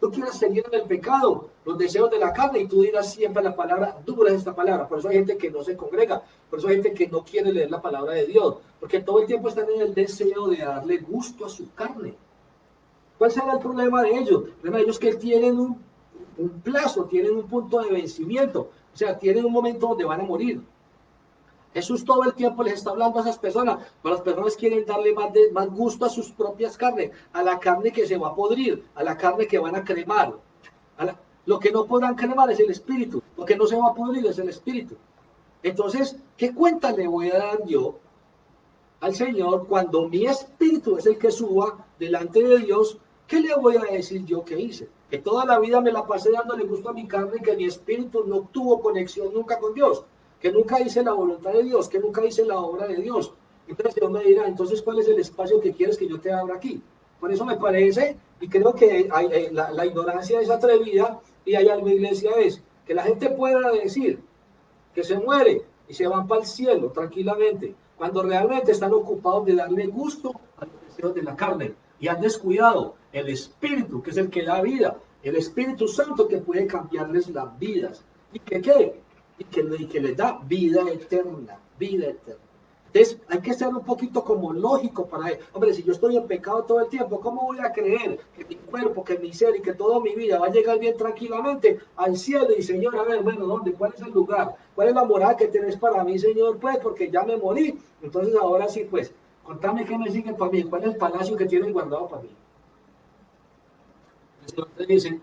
tú quieras seguir en el pecado, los deseos de la carne, y tú dirás siempre la palabra, dura es esta palabra. Por eso hay gente que no se congrega, por eso hay gente que no quiere leer la palabra de Dios, porque todo el tiempo están en el deseo de darle gusto a su carne. ¿Cuál será el problema de ellos? El problema de ellos es que tienen un plazo, tienen un punto de vencimiento, o sea, tienen un momento donde van a morir. Jesús todo el tiempo les está hablando a esas personas, pero las personas quieren darle más gusto a sus propias carnes, a la carne que se va a podrir, a la carne que van a cremar. Lo que no podrán cremar es el espíritu, lo que no se va a podrir es el espíritu. Entonces, ¿qué cuenta le voy a dar yo al Señor cuando mi espíritu es el que suba delante de Dios? ¿Qué le voy a decir yo que hice? Que toda la vida me la pasé dándole gusto a mi carne y que mi espíritu no tuvo conexión nunca con Dios, que nunca hice la voluntad de Dios, que nunca hice la obra de Dios. Entonces Dios me dirá, entonces ¿cuál es el espacio que quieres que yo te abra aquí? Por eso me parece, y creo que la ignorancia es atrevida, y hay algo, iglesia, es que la gente pueda decir que se muere y se van para el cielo tranquilamente, cuando realmente están ocupados de darle gusto a los deseos de la carne y han descuidado el Espíritu, que es el que da vida, el Espíritu Santo que puede cambiarles las vidas. ¿Y que qué? Y que les da vida eterna, vida eterna. Entonces, hay que ser un poquito como lógico para él. Hombre, si yo estoy en pecado todo el tiempo, ¿cómo voy a creer que mi cuerpo, que mi ser y que toda mi vida va a llegar bien tranquilamente al cielo? Y Señor, a ver, bueno, ¿dónde? ¿Cuál es el lugar? ¿Cuál es la morada que tenés para mí, Señor? Pues, porque ya me morí. Entonces, ahora sí, pues, contame qué me sigue para mí. ¿Cuál es el palacio que tienen guardado para mí? El Señor te dice,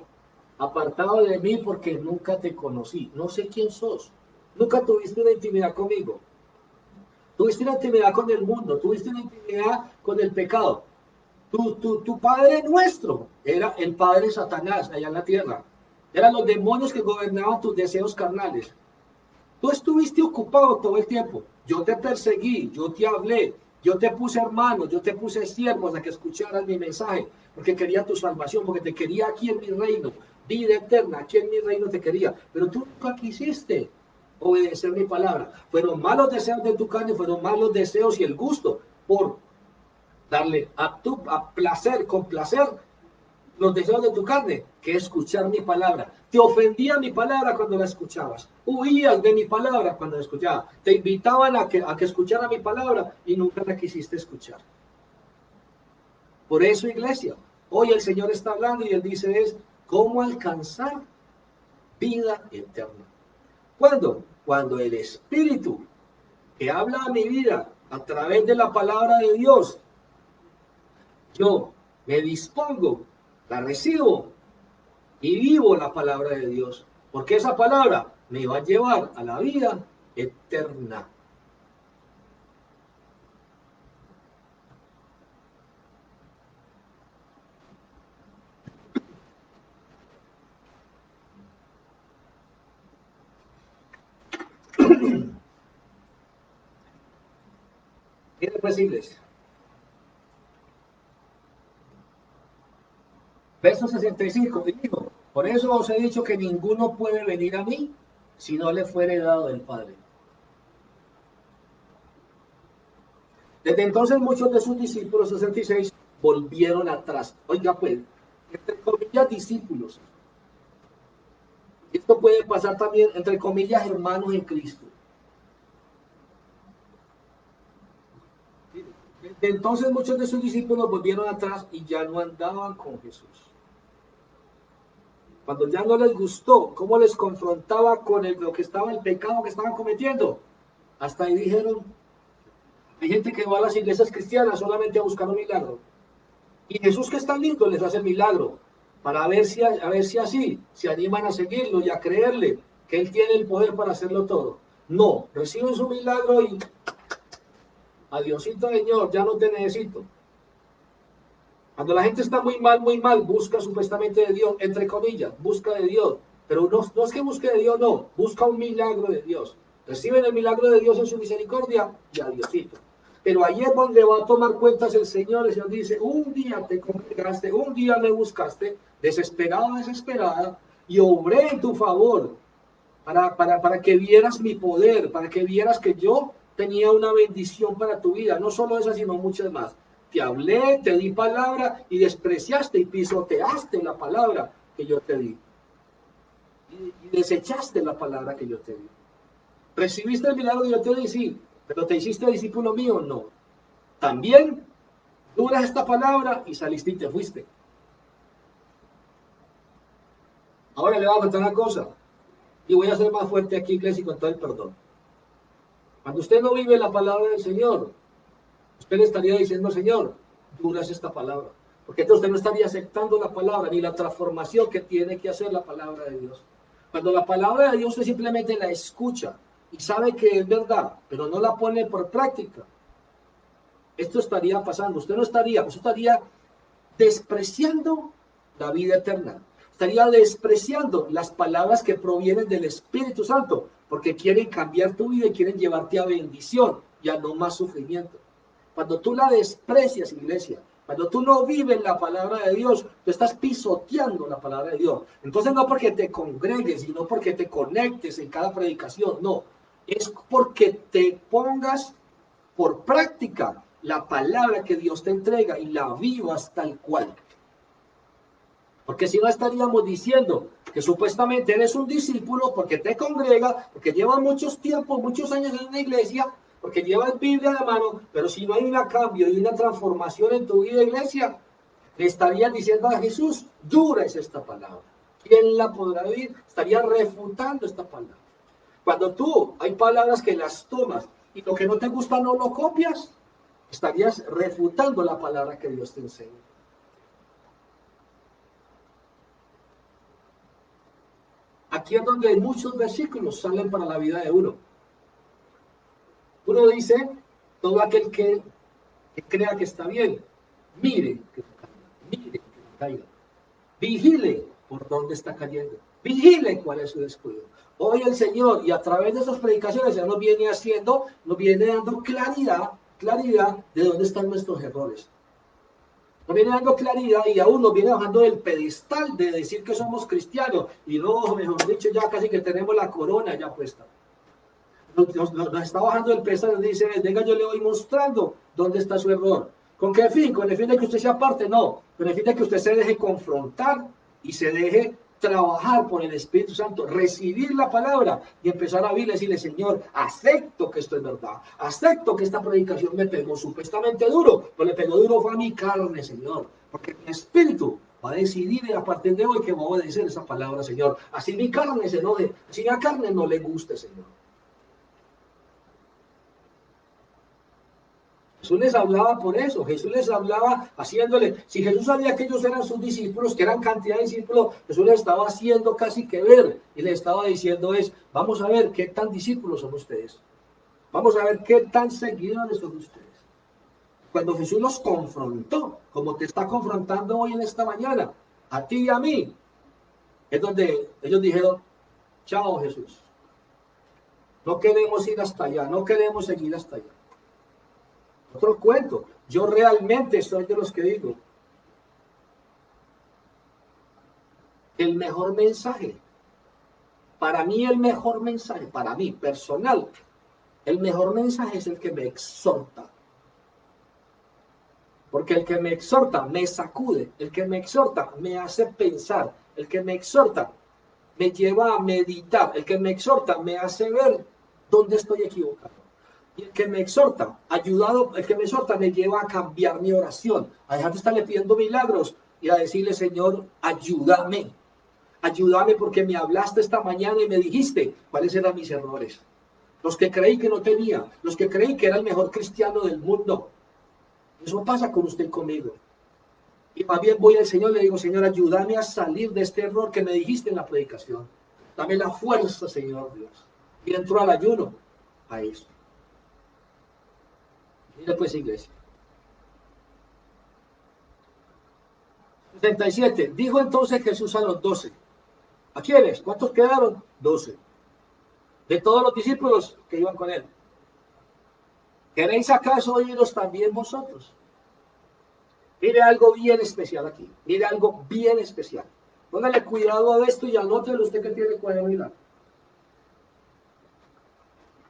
apartado de mí porque nunca te conocí. No sé quién sos. Nunca tuviste una intimidad conmigo. Tuviste una intimidad con el mundo, tuviste una intimidad con el pecado. Tu Padre nuestro era el Padre Satanás allá en la tierra. Eran los demonios que gobernaban tus deseos carnales. Tú estuviste ocupado todo el tiempo. Yo te perseguí, yo te hablé, yo te puse hermanos, yo te puse siervos a que escucharas mi mensaje, porque quería tu salvación, porque te quería aquí en mi reino, vida eterna, aquí en mi reino te quería. Pero tú nunca quisiste obedecer mi palabra. Fueron malos deseos de tu carne, fueron malos deseos y el gusto por darle a placer, con placer los deseos de tu carne, que escuchar mi palabra. Te ofendía mi palabra cuando la escuchabas. Huías de mi palabra cuando la escuchabas. Te invitaban a que escuchara mi palabra y nunca la quisiste escuchar. Por eso, iglesia, hoy el Señor está hablando y Él dice es, ¿cómo alcanzar vida eterna? ¿Cuándo? Cuando el Espíritu que habla a mi vida a través de la palabra de Dios, yo me dispongo, la recibo y vivo la palabra de Dios, porque esa palabra me va a llevar a la vida eterna. Miren pues, iglesia, verso 65, y dijo, por eso os he dicho que ninguno puede venir a mí si no le fuere dado del Padre. Desde entonces muchos de sus discípulos, 66, volvieron atrás. Oiga pues, entre comillas discípulos. Esto puede pasar también, entre comillas, hermanos en Cristo. Desde entonces muchos de sus discípulos volvieron atrás y ya no andaban con Jesús. Cuando ya no les gustó cómo les confrontaba con lo que estaba, el pecado que estaban cometiendo, hasta ahí dijeron, hay gente que va a las iglesias cristianas solamente a buscar un milagro. Y Jesús, que es tan lindo, les hace el milagro para ver si, a ver si así se animan a seguirlo y a creerle que Él tiene el poder para hacerlo todo. No, reciben su milagro y adiosito, Señor, ya no te necesito. Cuando la gente está muy mal, busca supuestamente de Dios, entre comillas, busca de Dios. Pero no, no es que busque de Dios, no, busca un milagro de Dios. Reciben el milagro de Dios en su misericordia y a Diosito. Pero ahí es donde va a tomar cuentas el Señor. El Señor dice, un día te congregaste, un día me buscaste, desesperado, desesperada, y obré en tu favor para que vieras mi poder, para que vieras que yo tenía una bendición para tu vida. No solo esa, sino muchas más. Te hablé, te di palabra y despreciaste y pisoteaste la palabra que yo te di. Y desechaste la palabra que yo te di. ¿Recibiste el milagro que yo te di? Sí. ¿Pero te hiciste discípulo mío? No. También duras esta palabra y saliste y te fuiste. Ahora le voy a contar una cosa. Y voy a ser más fuerte aquí, iglesia, y con todo el perdón. Cuando usted no vive la palabra del Señor, usted le estaría diciendo, Señor, dura es esta palabra. Porque entonces usted no estaría aceptando la palabra ni la transformación que tiene que hacer la palabra de Dios. Cuando la palabra de Dios usted simplemente la escucha y sabe que es verdad, pero no la pone por práctica, esto estaría pasando. Usted estaría despreciando la vida eterna. Estaría despreciando las palabras que provienen del Espíritu Santo, porque quieren cambiar tu vida y quieren llevarte a bendición y a no más sufrimiento. Cuando tú la desprecias, iglesia, cuando tú no vives la palabra de Dios, tú estás pisoteando la palabra de Dios. Entonces no porque te congregues y no porque te conectes en cada predicación, no. Es porque te pongas por práctica la palabra que Dios te entrega y la vivas tal cual. Porque si no estaríamos diciendo que supuestamente eres un discípulo porque te congrega, porque lleva muchos tiempos, muchos años en una iglesia, porque llevas Biblia en la mano, pero si no hay un cambio y una transformación en tu vida, iglesia, le estarían diciendo a Jesús, dura es esta palabra. ¿Quién la podrá oír? Estaría refutando esta palabra. Cuando tú hay palabras que las tomas y lo que no te gusta no lo copias, estarías refutando la palabra que Dios te enseña. Aquí es donde muchos versículos salen para la vida de uno. Uno dice, todo aquel que crea que está bien, Mire que no caiga, mire que no caiga. Vigile por dónde está cayendo. Vigile cuál es su descuido. Hoy el Señor, y a través de esas predicaciones, Él nos viene haciendo, nos viene dando claridad de dónde están nuestros errores. Nos viene dando claridad y aún nos viene bajando del pedestal de decir que somos cristianos. Y no, mejor dicho, ya casi que tenemos la corona ya puesta. Nos está bajando del pedestal y dice, venga, yo le voy mostrando dónde está su error. ¿Con qué fin? ¿Con el fin de que usted se aparte? No, con el fin de que usted se deje confrontar y se deje trabajar por el Espíritu Santo, recibir la palabra y empezar a vivir y decirle, Señor, acepto que esto es verdad, acepto que esta predicación me pegó supuestamente duro, pero le pegó duro fue a mi carne, Señor, porque mi espíritu va a decidir a partir de hoy que va a obedecer esa palabra, Señor. Así mi carne se enoje, así mi carne no le guste, Señor. Jesús les hablaba por eso, Jesús les hablaba haciéndole, si Jesús sabía que ellos eran sus discípulos, que eran cantidad de discípulos, Jesús les estaba haciendo casi que ver, y les estaba diciendo es, vamos a ver qué tan discípulos son ustedes, vamos a ver qué tan seguidores son ustedes. Cuando Jesús los confrontó, como te está confrontando hoy en esta mañana, a ti y a mí, es donde ellos dijeron, chao Jesús, no queremos ir hasta allá, no queremos seguir hasta allá. Otro cuento. Yo realmente soy de los que digo, el mejor mensaje, para mí el mejor mensaje, para mí personal, el mejor mensaje es el que me exhorta. Porque el que me exhorta me sacude, el que me exhorta me hace pensar, el que me exhorta me lleva a meditar, el que me exhorta me hace ver dónde estoy equivocado. Y el que me exhorta, ayudado, el que me exhorta me lleva a cambiar mi oración, a dejar de estarle pidiendo milagros y a decirle, Señor, ayúdame. Ayúdame porque me hablaste esta mañana y me dijiste cuáles eran mis errores. Los que creí que no tenía, los que creí que era el mejor cristiano del mundo. Eso pasa con usted y conmigo. Y más bien voy al Señor y le digo, Señor, ayúdame a salir de este error que me dijiste en la predicación. Dame la fuerza, Señor Dios. Y entro al ayuno a eso. Mira pues, iglesia. 77. Dijo entonces Jesús a los 12. ¿A quiénes? ¿Cuántos quedaron? 12. De todos los discípulos que iban con él. ¿Queréis acaso oíros también vosotros? Mire algo bien especial aquí. Mire algo bien especial. Póngale cuidado a esto y anótelo usted que tiene cuaderno y lápiz.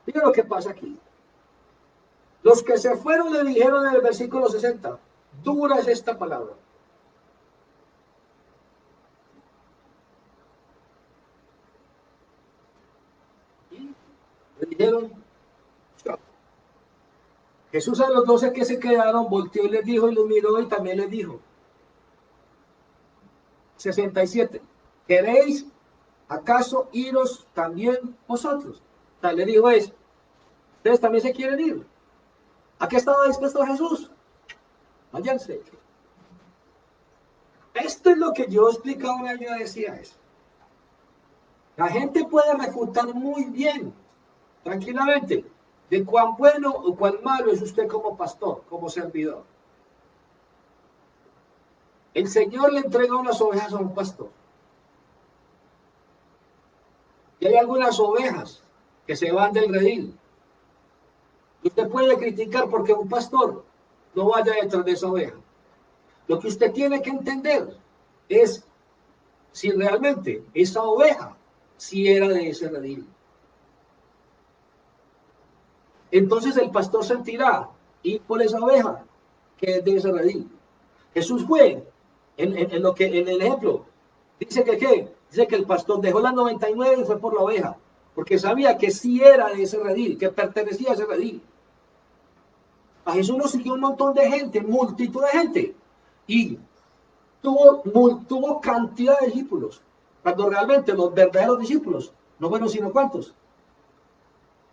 Mire lo que pasa aquí. Los que se fueron le dijeron en el versículo 60, dura es esta palabra. Y le dijeron, chao. Jesús a los 12 que se quedaron volteó y les dijo y los miró y también les dijo, 67, ¿queréis acaso iros también vosotros? O sea, le dijo es, ustedes también se quieren ir. ¿A qué estaba dispuesto Jesús? Váyanse. Esto es lo que yo explicaba una vez, yo decía eso. La gente puede refutar muy bien, tranquilamente, de cuán bueno o cuán malo es usted como pastor, como servidor. El Señor le entrega unas ovejas a un pastor. Y hay algunas ovejas que se van del redil. Y usted puede criticar porque un pastor no vaya detrás de esa oveja. Lo que usted tiene que entender es si realmente esa oveja si era de ese redil. Entonces el pastor sentirá ir por esa oveja que es de ese redil. Jesús fue en lo que en el ejemplo dice que ¿qué? Dice que el pastor dejó las 99 y fue por la oveja, porque sabía que sí era de ese redil, que pertenecía a ese redil. A Jesús lo siguió un montón de gente, multitud de gente, y tuvo cantidad de discípulos, cuando realmente los verdaderos discípulos no fueron sino cuántos.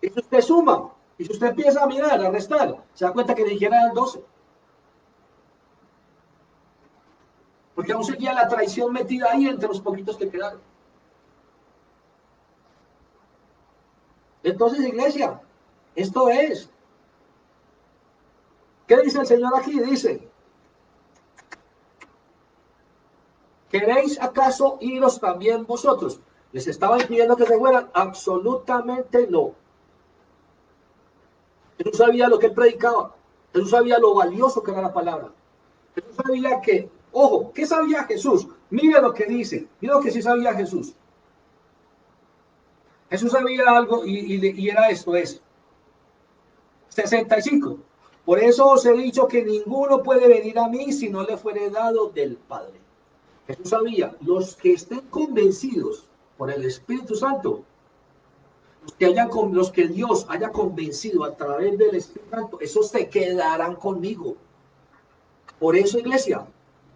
Y si usted suma, y si usted empieza a mirar, a restar, se da cuenta que ni siquiera eran 12. Porque aún seguía la traición metida ahí entre los poquitos que quedaron. Entonces, iglesia, esto es. ¿Qué dice el Señor aquí? Dice, ¿Queréis acaso iros también vosotros? ¿Les estaba impidiendo que se fueran? Absolutamente no. Jesús sabía lo que él predicaba. Jesús sabía lo valioso que era la palabra. Jesús sabía que, ojo, ¿qué sabía Jesús? Mira lo que dice, mira lo que sí sabía Jesús. Jesús sabía algo y era esto, es 65. Por eso os he dicho que ninguno puede venir a mí si no le fuere dado del Padre. Jesús sabía, los que estén convencidos por el Espíritu Santo, los que Dios haya convencido a través del Espíritu Santo, esos se quedarán conmigo. Por eso, iglesia,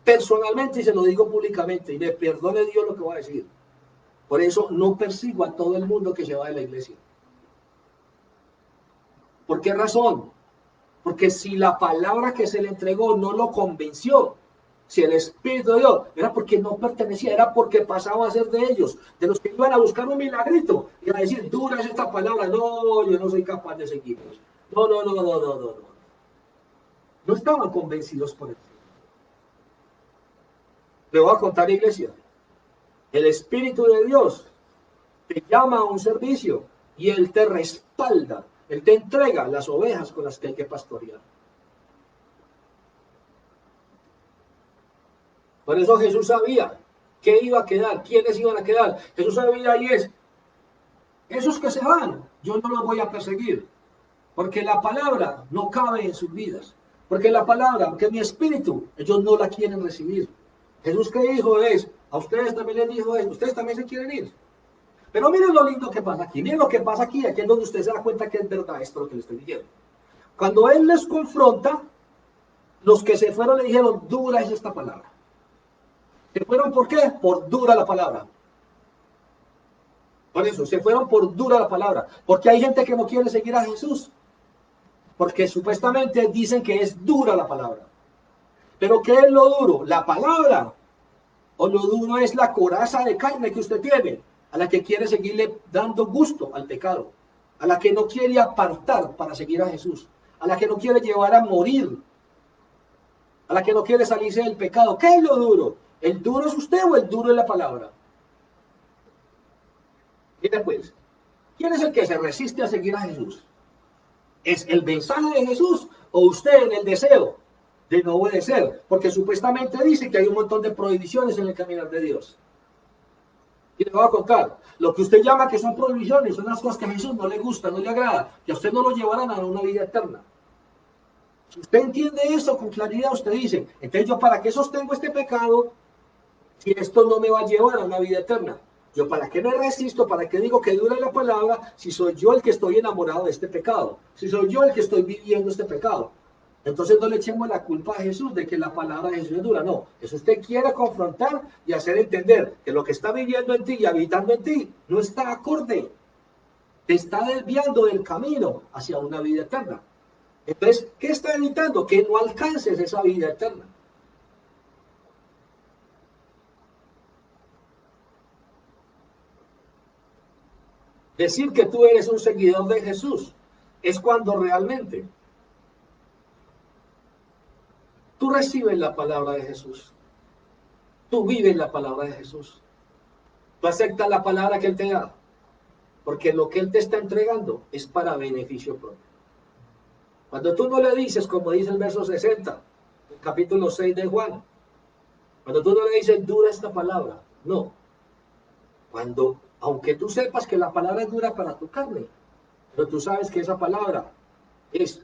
personalmente, y se lo digo públicamente, y me perdone Dios lo que voy a decir, por eso no persigo a todo el mundo que se va de la iglesia. ¿Por qué razón? Porque si la palabra que se le entregó no lo convenció, si el Espíritu de Dios, era porque no pertenecía, era porque pasaba a ser de ellos, de los que iban a buscar un milagrito, y a decir, dura es esta palabra, no, yo no soy capaz de seguirlos. No, no, no, no, no, no, no. No estaban convencidos por eso. Le voy a contar, iglesia, el Espíritu de Dios te llama a un servicio y Él te respalda, Él te entrega las ovejas con las que hay que pastorear. Por eso Jesús sabía qué iba a quedar, quiénes iban a quedar. Jesús sabía y es, esos que se van, yo no los voy a perseguir, porque la palabra no cabe en sus vidas. Porque la palabra, aunque mi espíritu, ellos no la quieren recibir. Jesús que dijo es, a ustedes también les dijo es, ustedes también se quieren ir. Pero miren lo lindo que pasa aquí, miren lo que pasa aquí es donde usted se da cuenta que es verdad esto lo que le estoy diciendo. Cuando Él les confronta, los que se fueron le dijeron, dura es esta palabra. ¿Se fueron por qué? Por dura la palabra. Por eso, se fueron por dura la palabra. Porque hay gente que no quiere seguir a Jesús. Porque supuestamente dicen que es dura la palabra. Pero ¿qué es lo duro? ¿La palabra? ¿O lo duro es la coraza de carne que usted tiene? A la que quiere seguirle dando gusto al pecado. A la que no quiere apartar para seguir a Jesús. A la que no quiere llevar a morir. A la que no quiere salirse del pecado. ¿Qué es lo duro? ¿El duro es usted o el duro es la palabra? Mira pues, ¿quién es el que se resiste a seguir a Jesús? ¿Es el mensaje de Jesús o usted en el deseo de no obedecer? Porque supuestamente dice que hay un montón de prohibiciones en el caminar de Dios. Y le voy a contar, lo que usted llama que son prohibiciones son las cosas que a Jesús no le gusta, no le agrada, que a usted no lo llevarán a una vida eterna. Si usted entiende eso con claridad, usted dice, entonces yo para qué sostengo este pecado si esto no me va a llevar a una vida eterna. Yo para qué me resisto, para qué digo que dura la palabra, si soy yo el que estoy enamorado de este pecado, si soy yo el que estoy viviendo este pecado. Entonces no le echemos la culpa a Jesús de que la palabra de Jesús es dura, no. Eso usted quiere confrontar y hacer entender que lo que está viviendo en ti y habitando en ti no está acorde, te está desviando del camino hacia una vida eterna. Entonces, ¿qué está evitando? Que no alcances esa vida eterna. Decir que tú eres un seguidor de Jesús es cuando realmente tú recibes la palabra de Jesús, tú vives la palabra de Jesús, tú aceptas la palabra que Él te da, porque lo que Él te está entregando es para beneficio propio. Cuando tú no le dices, como dice el verso 60, el capítulo 6 de Juan, cuando tú no le dices, dura esta palabra, no. Cuando, aunque tú sepas que la palabra es dura para tu carne, pero tú sabes que esa palabra es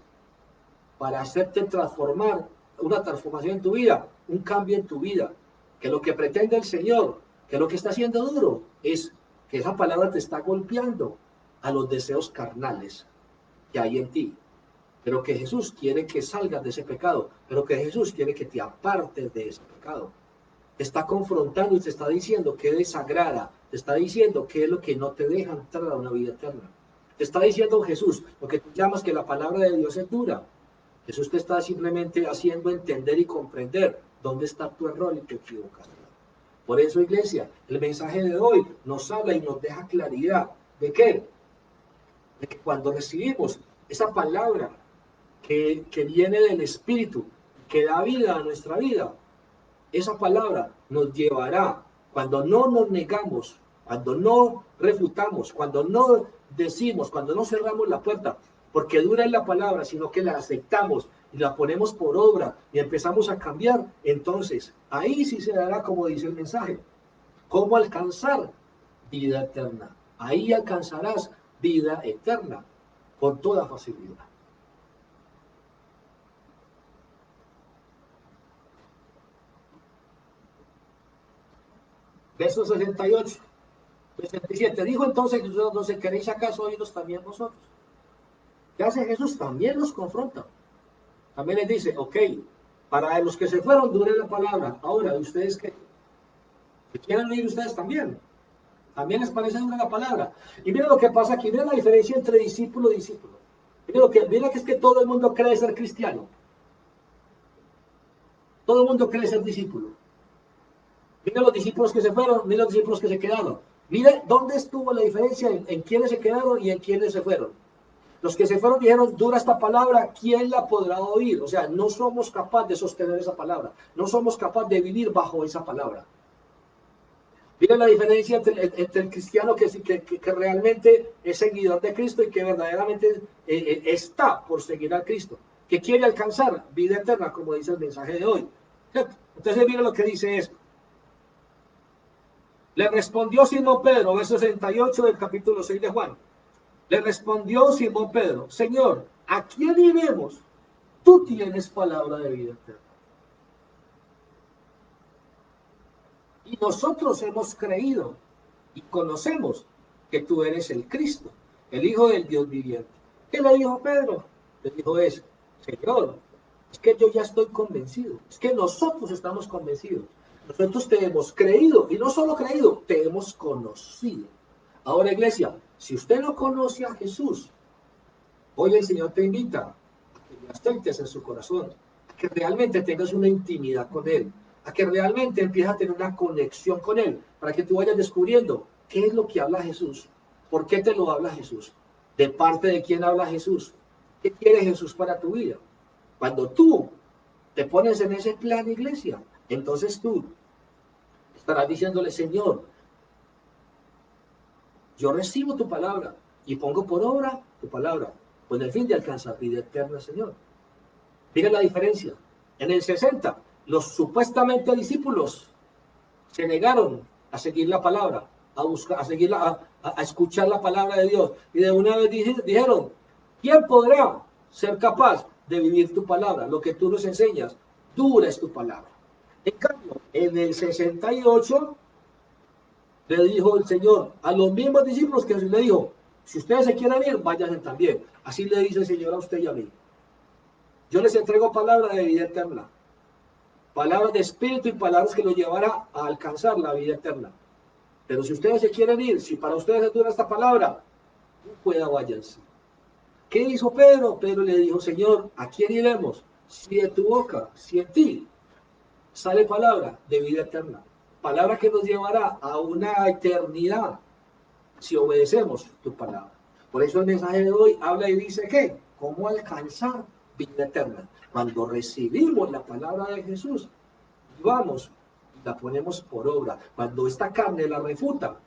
para hacerte transformar, una transformación en tu vida, un cambio en tu vida, que lo que pretende el Señor, que lo que está haciendo duro, es que esa palabra te está golpeando a los deseos carnales que hay en ti, pero que Jesús quiere que salgas de ese pecado, pero que Jesús quiere que te apartes de ese pecado. Te está confrontando y te está diciendo que desagrada, te está diciendo que es lo que no te deja entrar a una vida eterna. Te está diciendo Jesús, lo que tú llamas que la palabra de Dios es dura. Jesús te está simplemente haciendo entender y comprender dónde está tu error y tu equivocación. Por eso, iglesia, el mensaje de hoy nos habla y nos deja claridad. ¿De qué? De que cuando recibimos esa palabra que viene del Espíritu, que da vida a nuestra vida, esa palabra nos llevará, cuando no nos negamos, cuando no refutamos, cuando no decimos, cuando no cerramos la puerta, porque dura es la palabra, sino que la aceptamos y la ponemos por obra y empezamos a cambiar, entonces ahí sí se dará, como dice el mensaje, cómo alcanzar vida eterna. Ahí alcanzarás vida eterna con toda facilidad. Verso 68, 67. Dijo entonces Jesús, no sé, ¿queréis acaso oírnos también vosotros? ¿Qué hace Jesús? También los confronta. También les dice, ok, para los que se fueron, dure la palabra. Ahora, ¿ustedes qué? ¿Que quieren oír ustedes también? También les parece dura la palabra. Y mira lo que pasa aquí, mira la diferencia entre discípulo y discípulo. Mira que es que todo el mundo cree ser cristiano. Todo el mundo cree ser discípulo. Mira los discípulos que se fueron, mira los discípulos que se quedaron. Mira dónde estuvo la diferencia en quiénes se quedaron y en quiénes se fueron. Los que se fueron dijeron, dura esta palabra, ¿quién la podrá oír? O sea, no somos capaces de sostener esa palabra. No somos capaces de vivir bajo esa palabra. Mira la diferencia entre el cristiano que realmente es seguidor de Cristo y que verdaderamente está por seguir a Cristo, que quiere alcanzar vida eterna, como dice el mensaje de hoy. Entonces mira lo que dice esto. Le respondió Simón Pedro, verso 68 del capítulo 6 de Juan. Le respondió Simón Pedro, Señor, ¿a quién iremos? Tú tienes palabra de vida eterna. Y nosotros hemos creído y conocemos que tú eres el Cristo, el Hijo del Dios viviente. ¿Qué le dijo Pedro? Le dijo eso, Señor, es que yo ya estoy convencido, es que nosotros estamos convencidos. Nosotros te hemos creído, y no solo creído, te hemos conocido. Ahora, iglesia, si usted no conoce a Jesús, hoy el Señor te invita a que le aceptes en su corazón, a que realmente tengas una intimidad con Él, a que realmente empieces a tener una conexión con Él, para que tú vayas descubriendo qué es lo que habla Jesús, por qué te lo habla Jesús, de parte de quién habla Jesús, qué quiere Jesús para tu vida. Cuando tú te pones en ese plan, iglesia, entonces tú estarás diciéndole, Señor, yo recibo tu palabra y pongo por obra tu palabra, con el fin de alcanzar vida eterna, Señor. Miren la diferencia. En el 60, los supuestamente discípulos se negaron a seguir la palabra, a buscar, a escuchar la palabra de Dios. Y de una vez dijeron, ¿quién podrá ser capaz de vivir tu palabra? Lo que tú nos enseñas, dura es tu palabra. En cambio, en el 68, le dijo el Señor a los mismos discípulos que le dijo, si ustedes se quieren ir, váyanse también. Así le dice el Señor a usted y a mí. Yo les entrego palabra de vida eterna, palabras de espíritu y palabras que los llevará a alcanzar la vida eterna. Pero si ustedes se quieren ir, si para ustedes es dura esta palabra, no pueda, váyanse. ¿Qué hizo Pedro? Pedro le dijo, Señor, ¿a quién iremos? Si de tu boca, si en ti sale palabra de vida eterna, palabra que nos llevará a una eternidad si obedecemos tu palabra. Por eso el mensaje de hoy habla y dice que, ¿cómo alcanzar vida eterna? Cuando recibimos la palabra de Jesús, vamos y la ponemos por obra. Cuando esta carne la refuta,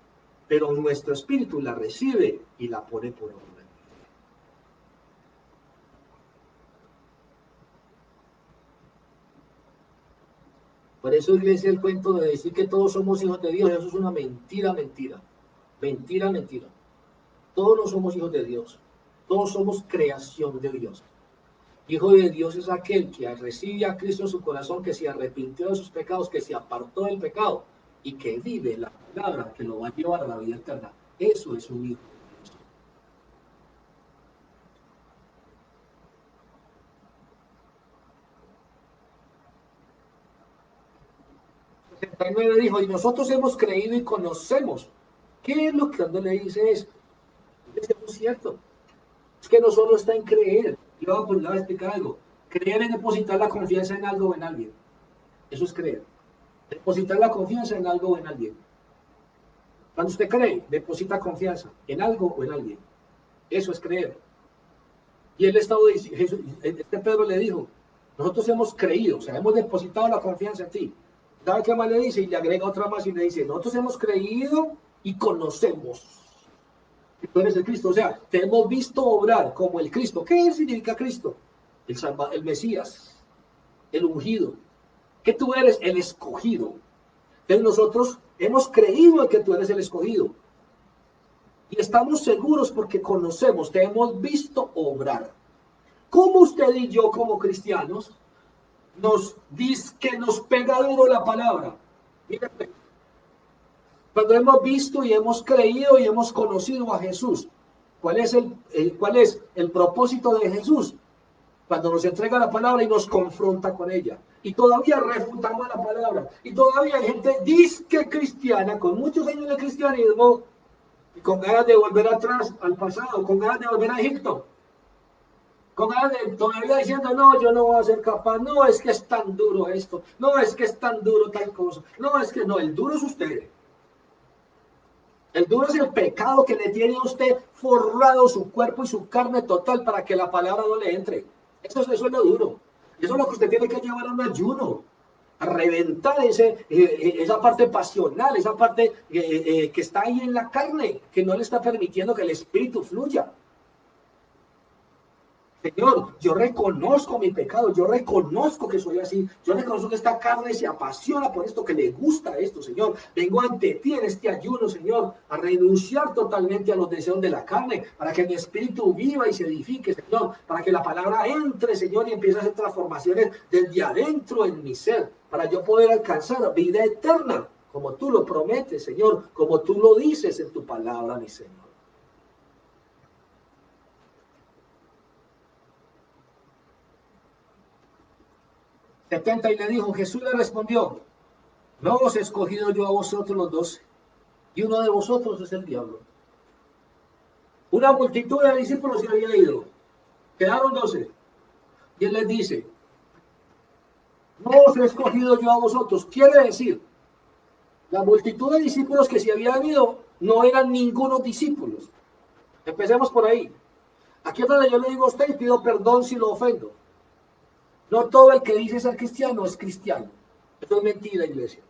pero nuestro espíritu la recibe y la pone por obra. Por eso, iglesia, el cuento de decir que todos somos hijos de Dios, eso es una mentira, mentira. Mentira, mentira. Todos no somos hijos de Dios. Todos somos creación de Dios. Hijo de Dios es aquel que recibe a Cristo en su corazón, que se arrepintió de sus pecados, que se apartó del pecado y que vive la palabra que lo va a llevar a la vida eterna. Eso es un hijo de Dios. 69 dijo, y nosotros hemos creído y conocemos. ¿Qué es lo que cuando le dice eso? Es muy cierto. Es que no solo está en creer. Le voy a explicar algo. Creer es depositar la confianza en algo o en alguien. Eso es creer. Depositar la confianza en algo o en alguien. Cuando usted cree, deposita confianza en algo o en alguien. Eso es creer. Y él estaba diciendo, este Pedro le dijo, nosotros hemos creído, o sea, hemos depositado la confianza en ti. ¿Sabe qué más le dice? Y le agrega otra más y le dice, nosotros hemos creído y conocemos que tú eres el Cristo. O sea, te hemos visto obrar como el Cristo. ¿Qué significa Cristo? El Mesías, el ungido. Que tú eres el escogido. Entonces nosotros hemos creído en que tú eres el escogido. Y estamos seguros porque conocemos, te hemos visto obrar. ¿Cómo usted y yo como cristianos nos dice que nos pega duro la palabra? Mira, cuando hemos visto y hemos creído y hemos conocido a Jesús, ¿cuál es el propósito de Jesús? Cuando nos entrega la palabra y nos confronta con ella. Y todavía refutamos la palabra. Y todavía hay gente disque cristiana, con muchos años de cristianismo, y con ganas de volver atrás al pasado, con ganas de volver a Egipto. Con ganas de todavía diciendo, no, yo no voy a ser capaz, no, es que es tan duro esto, no, es que es tan duro tal cosa, no, es que no, el duro es usted. El duro es el pecado que le tiene a usted forrado su cuerpo y su carne total para que la palabra no le entre. Eso es lo duro. Eso es lo que usted tiene que llevar a un ayuno. A reventar esa parte pasional, esa parte que está ahí en la carne, que no le está permitiendo que el espíritu fluya. Señor, yo reconozco mi pecado, yo reconozco que soy así, yo reconozco que esta carne se apasiona por esto, que le gusta esto, Señor. Vengo ante ti en este ayuno, Señor, a renunciar totalmente a los deseos de la carne, para que mi espíritu viva y se edifique, Señor, para que la palabra entre, Señor, y empiece a hacer transformaciones desde adentro en mi ser, para yo poder alcanzar vida eterna, como tú lo prometes, Señor, como tú lo dices en tu palabra, mi Señor. 70 y le dijo, Jesús le respondió, no os he escogido yo a vosotros los 12, y uno de vosotros es el diablo. Una multitud de discípulos se había ido, quedaron 12. Y él les dice, no os he escogido yo a vosotros. Quiere decir, la multitud de discípulos que se habían ido no eran ningunos discípulos. Empecemos por ahí. Aquí es donde yo le digo a usted y pido perdón si lo ofendo. No todo el que dice ser cristiano es cristiano. Eso es mentira, iglesia.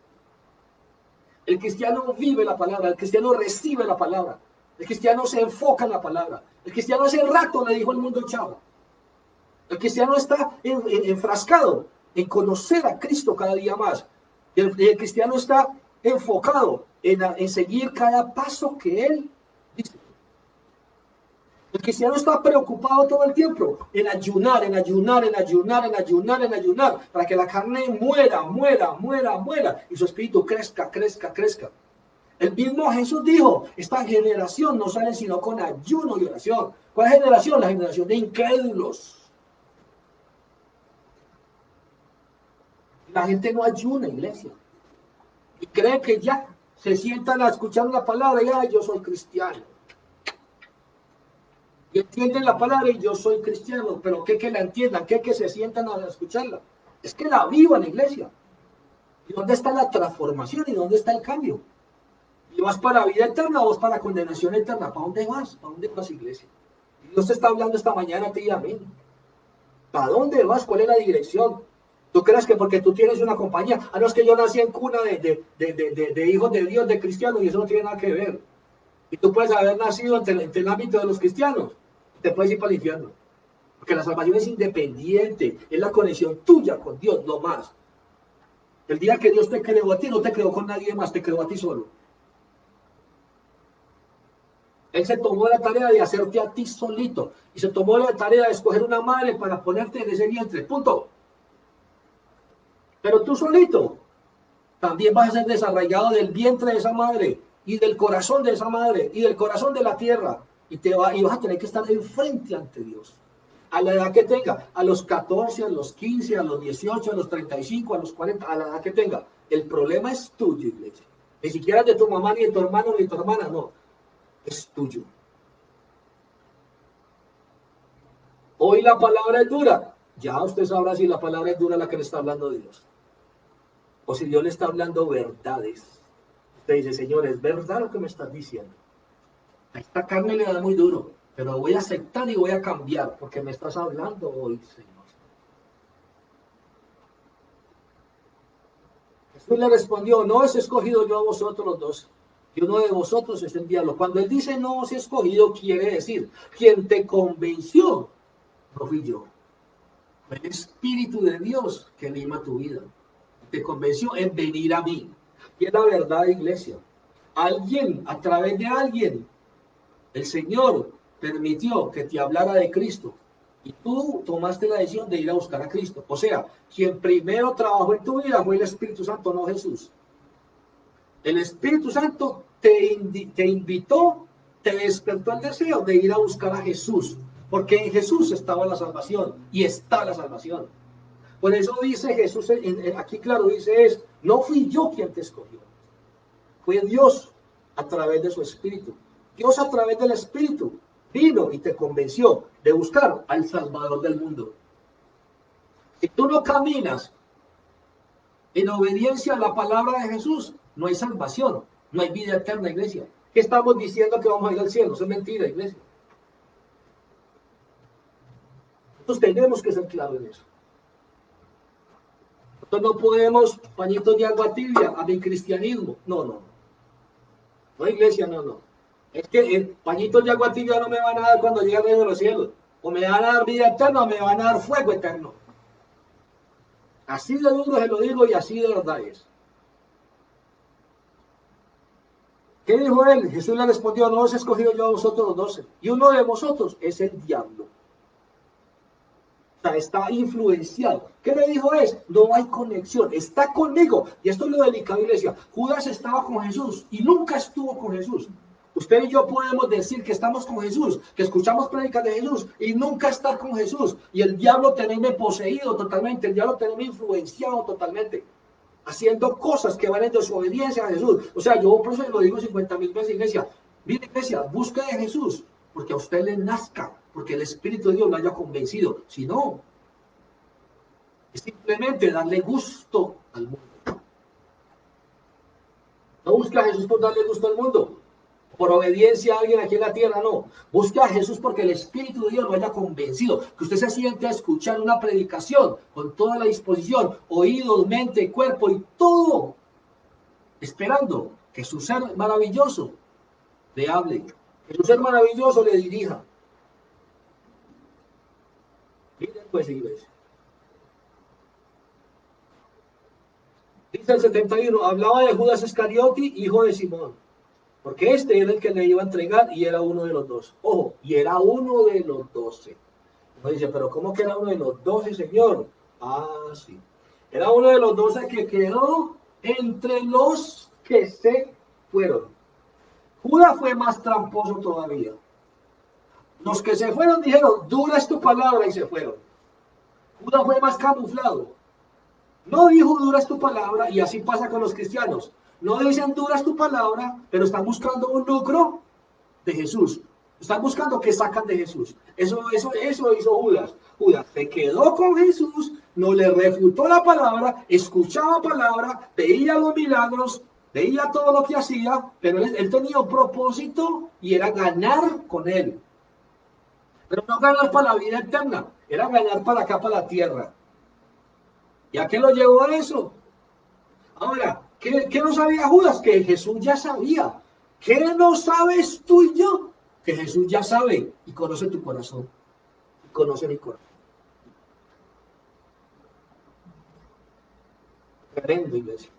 El cristiano vive la palabra, el cristiano recibe la palabra, el cristiano se enfoca en la palabra. El cristiano hace rato le dijo al mundo chao. El cristiano está enfrascado en conocer a Cristo cada día más. El cristiano está enfocado en seguir cada paso que Él dice. El cristiano está preocupado todo el tiempo en ayunar, en ayunar, en ayunar, en ayunar, en ayunar, para que la carne muera, muera, muera, muera, y su espíritu crezca, crezca, crezca. El mismo Jesús dijo, esta generación no sale sino con ayuno y oración. ¿Cuál generación? La generación de incrédulos. La gente no ayuna, iglesia. Y cree que ya se sientan a escuchar una palabra y yo soy cristiano. Y entienden la palabra y yo soy cristiano, pero que la entiendan, que se sientan a escucharla. Es que la vivan, iglesia. ¿Y dónde está la transformación? ¿Y dónde está el cambio? ¿Y vas para vida eterna o vas para condenación eterna? ¿Para dónde vas? ¿Para dónde vas, iglesia? Dios te está hablando esta mañana a ti y a mí. ¿Para dónde vas? ¿Cuál es la dirección? ¿Tú crees que porque tú tienes una compañía? No, es que yo nací en cuna de hijos de Dios, de cristianos, y eso no tiene nada que ver. Y tú puedes haber nacido entre el ámbito de los cristianos, y te puedes ir para el infierno. Porque la salvación es independiente, es la conexión tuya con Dios, no más. El día que Dios te creó a ti, no te creó con nadie más, te creó a ti solo. Él se tomó la tarea de hacerte a ti solito, y se tomó la tarea de escoger una madre para ponerte en ese vientre, punto. Pero tú solito también vas a ser desarraigado del vientre de esa madre y del corazón de esa madre y del corazón de la tierra y vas a tener que estar enfrente ante Dios. A la edad que tenga, a los 14, a los 15, a los 18, a los 35, a los 40, a la edad que tenga. El problema es tuyo, iglesia. Ni siquiera de tu mamá, ni de tu hermano, ni de tu hermana, no. Es tuyo. Hoy la palabra es dura. Ya usted sabrá si la palabra es dura la que le está hablando Dios. O si Dios le está hablando verdades. Usted dice, Señor, ¿es verdad lo que me estás diciendo? A esta carne le da muy duro, pero voy a aceptar y voy a cambiar porque me estás hablando hoy, Señor. Jesús le respondió, no os he escogido yo a vosotros los dos, y uno de vosotros es el diablo. Cuando él dice no os he escogido, quiere decir, quien te convenció no fui yo. Fue el Espíritu de Dios que anima tu vida. Te convenció en venir a mí. Y es la verdad, iglesia. Alguien, a través de alguien, el Señor permitió que te hablara de Cristo. Y tú tomaste la decisión de ir a buscar a Cristo. O sea, quien primero trabajó en tu vida fue el Espíritu Santo, no Jesús. El Espíritu Santo te invitó, te despertó el deseo de ir a buscar a Jesús. Porque en Jesús estaba la salvación y está la salvación. Por eso dice Jesús, aquí claro dice no fui yo quien te escogió. Fue Dios a través de su Espíritu. Dios a través del Espíritu vino y te convenció de buscar al Salvador del mundo. Si tú no caminas en obediencia a la palabra de Jesús, no hay salvación, no hay vida eterna, iglesia. ¿Qué estamos diciendo que vamos a ir al cielo? Eso es mentira, iglesia. Nosotros tenemos que ser claros en eso. Nosotros no podemos pañitos de agua tibia a mi cristianismo. No, no. No, iglesia, no, no. Es que pañitos de agua tibia no me van a dar cuando llegue al reino de los cielos. O me van a dar vida eterna o me van a dar fuego eterno. Así de duro se lo digo y así de verdad es. ¿Qué dijo él? Jesús le respondió, no os he escogido yo a vosotros los 12. Y uno de vosotros es el diablo. O sea, está influenciado. ¿Qué le dijo es? No hay conexión, está conmigo. Y esto es lo delicado, iglesia. Judas estaba con Jesús y nunca estuvo con Jesús. Usted y yo podemos decir que estamos con Jesús, que escuchamos prédicas de Jesús y nunca estar con Jesús. Y el diablo tenerme poseído totalmente, el diablo tenerme influenciado totalmente, haciendo cosas que van en desobediencia a Jesús. O sea, yo por eso lo digo 50,000 veces, iglesia. Mire, iglesia, busque de Jesús, porque a usted le nazca, porque el Espíritu de Dios lo haya convencido. Si no, es simplemente darle gusto al mundo. No busca a Jesús por darle gusto al mundo, por obediencia a alguien aquí en la tierra, no. Busca a Jesús porque el Espíritu de Dios lo haya convencido, que usted se siente a escuchar una predicación con toda la disposición, oídos, mente, cuerpo y todo, esperando que su ser maravilloso le hable, que su ser maravilloso le dirija. Miren pues, iglesia. Dice el 71, hablaba de Judas Iscariote, hijo de Simón, porque este era el que le iba a entregar y era uno de los dos. Ojo, y era uno de los 12. Uno dice, pero ¿cómo que era uno de los 12, Señor? Ah, sí. Era uno de los 12 que quedó entre los que se fueron. Judas fue más tramposo todavía. Los que se fueron dijeron, dura es tu palabra, y se fueron. Judas fue más camuflado. No dijo dura es tu palabra, y así pasa con los cristianos. No dicen dura es tu palabra, pero están buscando un lucro de Jesús. Están buscando que sacan de Jesús. Eso hizo Judas. Judas se quedó con Jesús, no le refutó la palabra, escuchaba palabra, veía los milagros, veía todo lo que hacía, pero él tenía un propósito y era ganar con él. Pero no ganar para la vida eterna, era ganar para acá, para la tierra. ¿Y a qué lo llevó a eso? Ahora, ¿qué no sabía Judas? Que Jesús ya sabía. ¿Qué no sabes tú y yo? Que Jesús ya sabe y conoce tu corazón. Y conoce mi corazón. Tremendo, iglesia.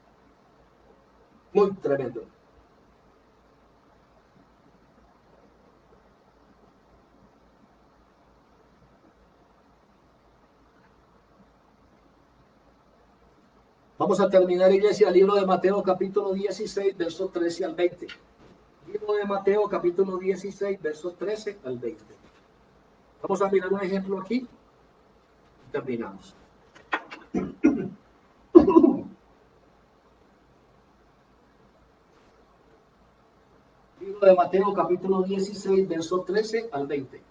Muy tremendo. Vamos a terminar, iglesia, el libro de Mateo, capítulo 16, versos 13 al 20. Libro de Mateo, capítulo 16, versos 13 al 20. Vamos a mirar un ejemplo aquí y terminamos. Libro de Mateo, capítulo 16, versos 13 al 20.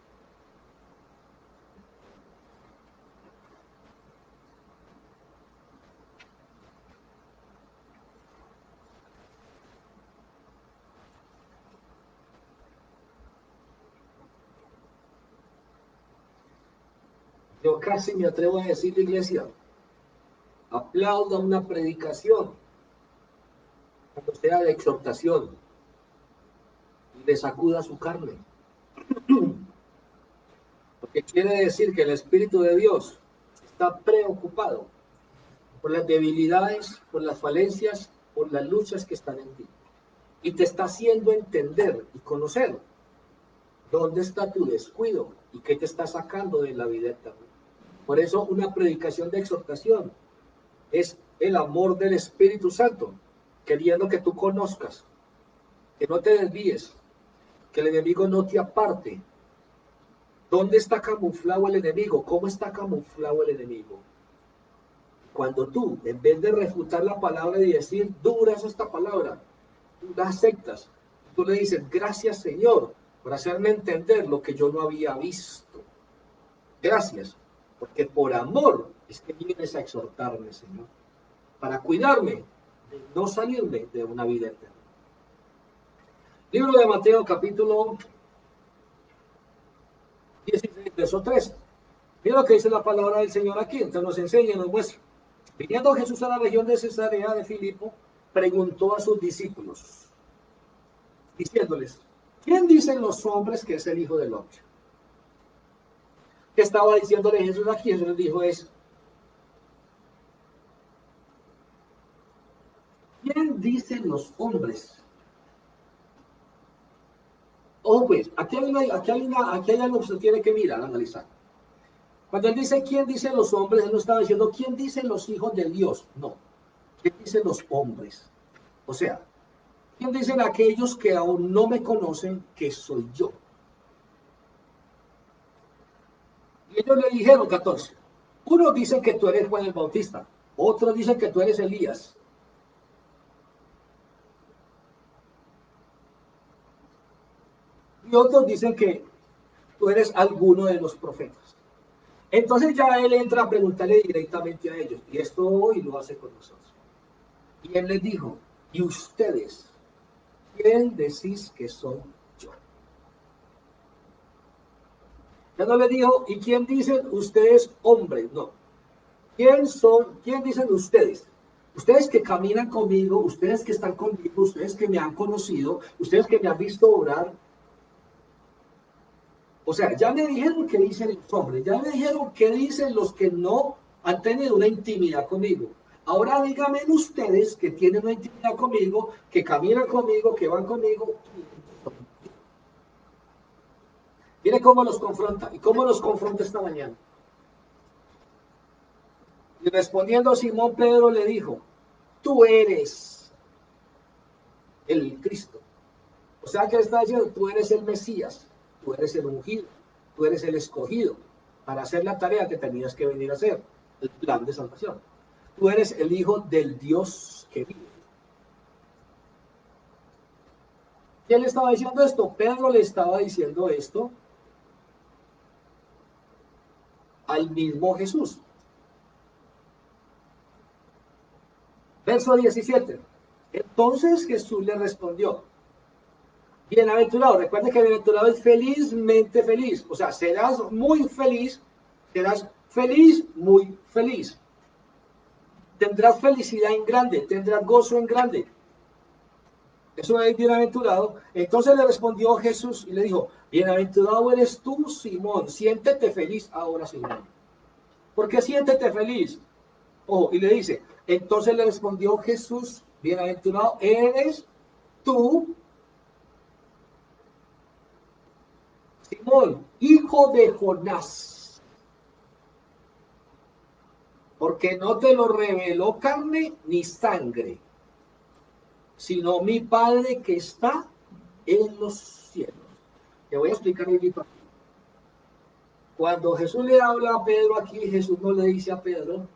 Yo casi me atrevo a decir, iglesia, aplauda una predicación cuando sea de exhortación, y le sacuda su carne. Porque quiere decir que el Espíritu de Dios está preocupado por las debilidades, por las falencias, por las luchas que están en ti. Y te está haciendo entender y conocer dónde está tu descuido y qué te está sacando de la vida eterna. Por eso una predicación de exhortación es el amor del Espíritu Santo, queriendo que tú conozcas, que no te desvíes, que el enemigo no te aparte. ¿Dónde está camuflado el enemigo? ¿Cómo está camuflado el enemigo? Cuando tú, en vez de refutar la palabra y decir, dura es esta palabra, tú la aceptas, tú le dices, gracias Señor, por hacerme entender lo que yo no había visto. Gracias, porque por amor es que vienes a exhortarme, Señor, para cuidarme de no salirme de una vida eterna. Libro de Mateo, capítulo 16, verso 3. Mira lo que dice la palabra del Señor aquí, entonces nos enseña y nos muestra. Viniendo Jesús a la región de Cesarea de Filipo, preguntó a sus discípulos, diciéndoles, ¿quién dicen los hombres que es el Hijo del Hombre? ¿Qué estaba diciéndole Jesús aquí? Jesús les dijo es, ¿quién dicen los hombres? Ojo pues, aquí hay algo que usted tiene que mirar, analizar. Cuando él dice, ¿quién dicen los hombres? Él no estaba diciendo, ¿quién dicen los hijos de Dios? No, ¿quién dicen los hombres? O sea, ¿quién dicen aquellos que aún no me conocen que soy yo? Y ellos le dijeron, 14, unos dicen que tú eres Juan el Bautista, otros dicen que tú eres Elías, y otros dicen que tú eres alguno de los profetas. Entonces ya él entra a preguntarle directamente a ellos, y esto hoy lo hace con nosotros. Y él les dijo, ¿y ustedes quién decís que soy yo? Ya no le dijo, ¿y quién dicen ustedes hombres? No. ¿Quién son? ¿Quién dicen ustedes? Ustedes que caminan conmigo, ustedes que están conmigo, ustedes que me han conocido, ustedes que me han visto orar. O sea, ya me dijeron qué dicen los hombres, ya me dijeron qué dicen los que no han tenido una intimidad conmigo. Ahora díganme ustedes que tienen una intimidad conmigo, que caminan conmigo, que van conmigo. Mire cómo los confronta y cómo los confronta esta mañana. Y respondiendo Simón Pedro le dijo, tú eres el Cristo. O sea que está diciendo, tú eres el Mesías, tú eres el ungido, tú eres el escogido para hacer la tarea que tenías que venir a hacer, el plan de salvación. Tú eres el Hijo del Dios que vive. ¿Quién le estaba diciendo esto? Pedro le estaba diciendo esto al mismo Jesús. Verso 17. Entonces Jesús le respondió, bienaventurado, recuerda que bienaventurado es felizmente feliz, o sea, serás feliz, muy feliz. Tendrás felicidad en grande, tendrás gozo en grande. Eso es bienaventurado. Entonces le respondió Jesús y le dijo, bienaventurado eres tú, Simón, siéntete feliz ahora, Simón. ¿Por qué siéntete feliz? Oh, y le dice, entonces le respondió Jesús, bienaventurado eres tú, Simón, hijo de Jonás, porque no te lo reveló carne ni sangre, sino mi Padre que está en los cielos. Te voy a explicar un poquito. Cuando Jesús le habla a Pedro aquí, Jesús no le dice a Pedro,